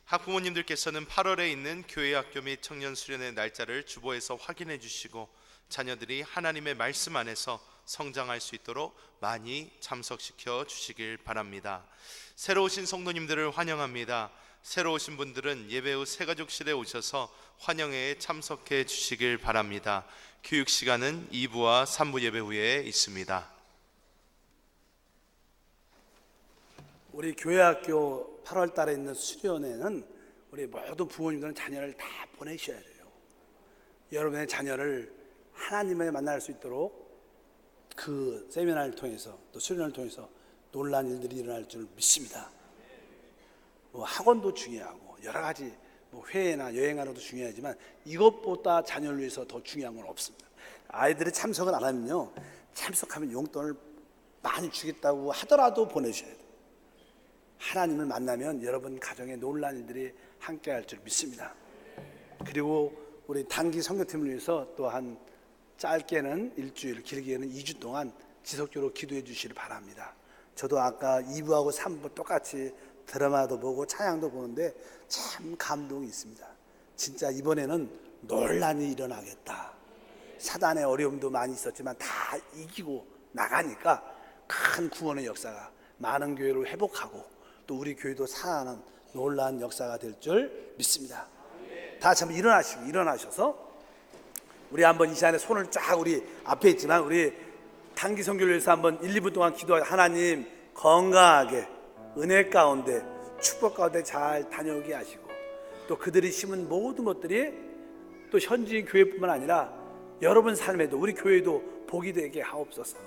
학부모님들께서는 8월에 있는 교회 학교 및 청년 수련회 날짜를 주보에서 확인해 주시고 자녀들이 하나님의 말씀 안에서 성장할 수 있도록 많이 참석시켜 주시길 바랍니다. 새로 오신 성도님들을 환영합니다. 새로 오신 분들은 예배 후 새가족실에 오셔서 환영회에 참석해 주시길 바랍니다. 교육 시간은 2부와 3부 예배 후에 있습니다. 우리 교회학교 8월 달에 있는 수련회는 우리 모든 부모님들은 자녀를 다 보내셔야 돼요. 여러분의 자녀를 하나님을 만날 수 있도록 그 세미나를 통해서 또 수련을 통해서 놀라운 일들이 일어날 줄 믿습니다. 학원도 중요하고 여러 가지 회의나 여행하는 것도 중요하지만 이것보다 자녀를 위해서 더 중요한 건 없습니다. 아이들이 참석을 안 하면요, 참석하면 용돈을 많이 주겠다고 하더라도 보내셔야 돼요. 하나님을 만나면 여러분 가정에 놀라운 일들이 함께 할 줄 믿습니다. 그리고 우리 단기 선교팀을 위해서 또한 짧게는 일주일, 길게는 2주 동안 지속적으로 기도해 주시길 바랍니다. 저도 아까 2부하고 3부 똑같이 드라마도 보고 찬양도 보는데 참 감동이 있습니다. 진짜 이번에는 논란이 일어나겠다. 사단의 어려움도 많이 있었지만 다 이기고 나가니까 큰 구원의 역사가 많은 교회를 회복하고 또 우리 교회도 살아나는 놀라운 역사가 될 줄 믿습니다. 다 같이 한번 일어나셔서 우리 한번 이 시간에 손을 쫙, 우리 앞에 있지만 우리 단기 선교를 위해서 한번 1, 2분 동안 기도하고, 하나님 건강하게 은혜 가운데 축복 가운데 잘 다녀오게 하시고 또 그들이 심은 모든 것들이 또 현지인 교회뿐만 아니라 여러분 삶에도 우리 교회도 복이 되게 하옵소서.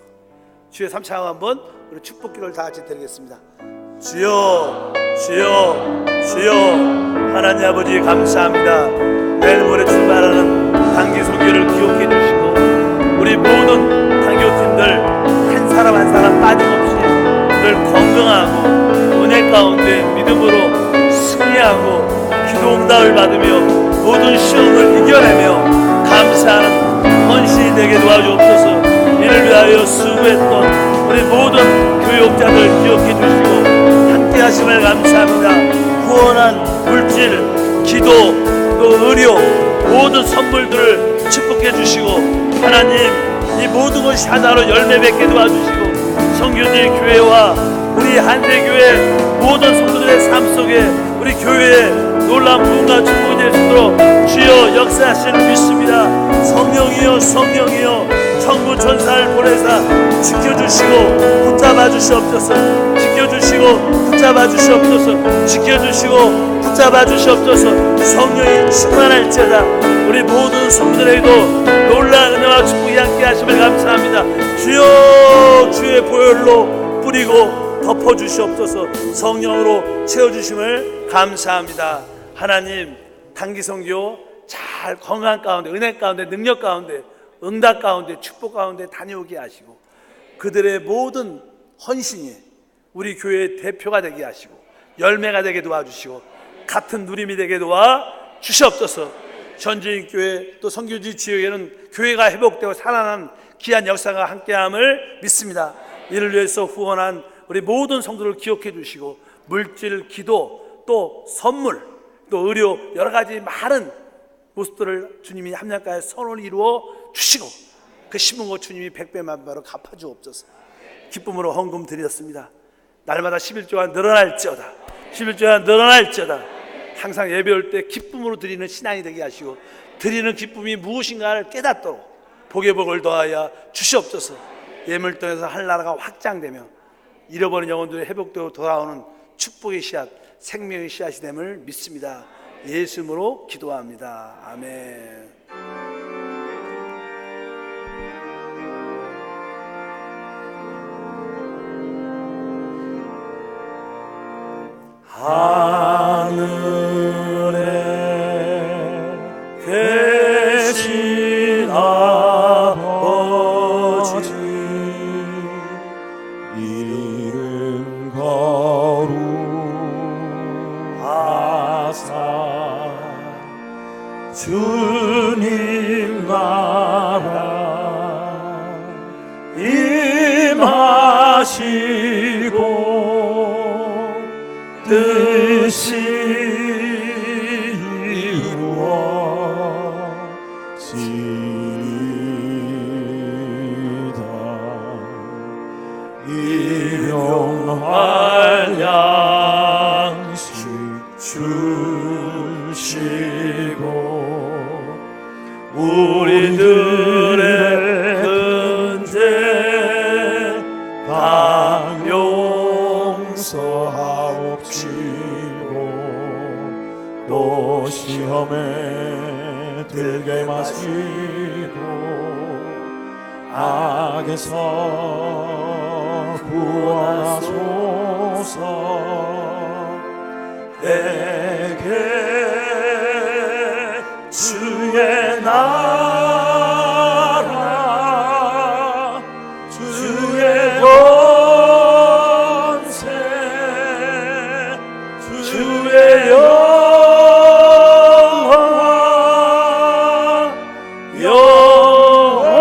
주여 3차하고 한번 우리 축복 기도를 다 같이 드리겠습니다. 주여 주여 주여. 하나님 아버지 감사합니다. 내일 모레 출발하는 단기 선교를 기억해 주시고 우리 모든 단교팀들 한 사람 한 사람 빠짐없이 늘 건강하고 은혜 가운데 믿음으로 승리하고 기도 응답을 받으며 모든 시험을 이겨내며 감사하는 헌신이 되게 도와주옵소서. 이를 위하여 수고했던 우리 모든 교육자들 기억해 주시고 함께 하심을 감사합니다. 구원한 물질, 기도, 또 의료 모든 선물들을 축복해 주시고 하나님 이 모든 것이 하나로 열매 맺게 도와주시고 성교지 교회와 우리 한대교회 모든 성도들의 삶 속에 우리 교회의 놀라운 부흥과 축복이 될 수 있도록 주여 역사하시는 믿습니다. 성령이여 성령이여 천군 천사를 보내사 지켜주시고 붙잡아 주시옵소서. 지켜주시고 붙잡아 주시옵소서. 지켜주시고 붙잡아 주시옵소서. 성령이 충만할지어다. 우리 모든 성도들에게도 놀라운 은혜와 축복이 함께 하심을 감사합니다. 주여 주의 보혈로 뿌리고 덮어주시옵소서. 성령으로 채워주심을 감사합니다. 하나님, 단기 선교 잘 건강 가운데, 은혜 가운데, 능력 가운데, 응답 가운데, 축복 가운데 다녀오게 하시고, 그들의 모든 헌신이 우리 교회의 대표가 되게 하시고 열매가 되게 도와주시고 같은 누림이 되게 도와주시옵소서. 전주인교회 또 선교지 지역에는 교회가 회복되고 살아나는 귀한 역사가 함께함을 믿습니다. 이를 위해서 후원한 우리 모든 성도를 기억해 주시고 물질, 기도, 또 선물, 또 의료, 여러 가지 많은 모습들을 주님이 합력하여 선을 이루어 주시고 그 심은 것 주님이 100배 만배로 갚아주옵소서. 기쁨으로 헌금 드렸습니다. 날마다 11조가 늘어날지어다. 11조가 늘어날지어다. 항상 예배할 때 기쁨으로 드리는 신앙이 되게 하시고 드리는 기쁨이 무엇인가를 깨닫도록 복의 복을 더하여 주시옵소서. 예물 통해서 하늘나라가 확장되며 잃어버린 영혼들이 회복되고 돌아오는 축복의 씨앗, 생명의 씨앗이 됨을 믿습니다. 예수 이름으로 기도합니다. 아멘. 하늘에 계신 아버지 이름 거룩하사 주님 나라 임하시고 뜻이 이루어지리이다. 일용할 양식 주시고 우리들의 근죄 용서하옵시고 또 시험에 들게 마시고 악에서 구원하소서. 내게 주의 나라 주의 권세 주의 영광 영원히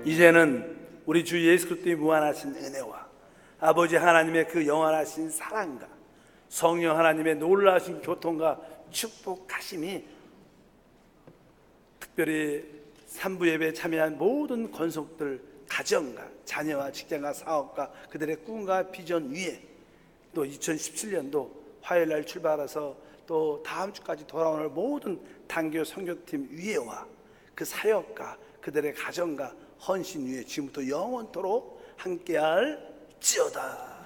이제는 우리 주 예수 그리스도의 무한하신 은혜와 아버지 하나님의 그 영원하신 사랑과 성령 하나님의 놀라우신 교통과 축복하심이 특별히 3부 예배에 참여한 모든 권속들 가정과 자녀와 직장과 사업과 그들의 꿈과 비전 위에 또 2017년도 화요일날 출발해서 또 다음 주까지 돌아오는 모든 단교 선교팀 위에와 그 사역과 그들의 가정과 헌신 위에 지금부터 영원토록 함께할지어다.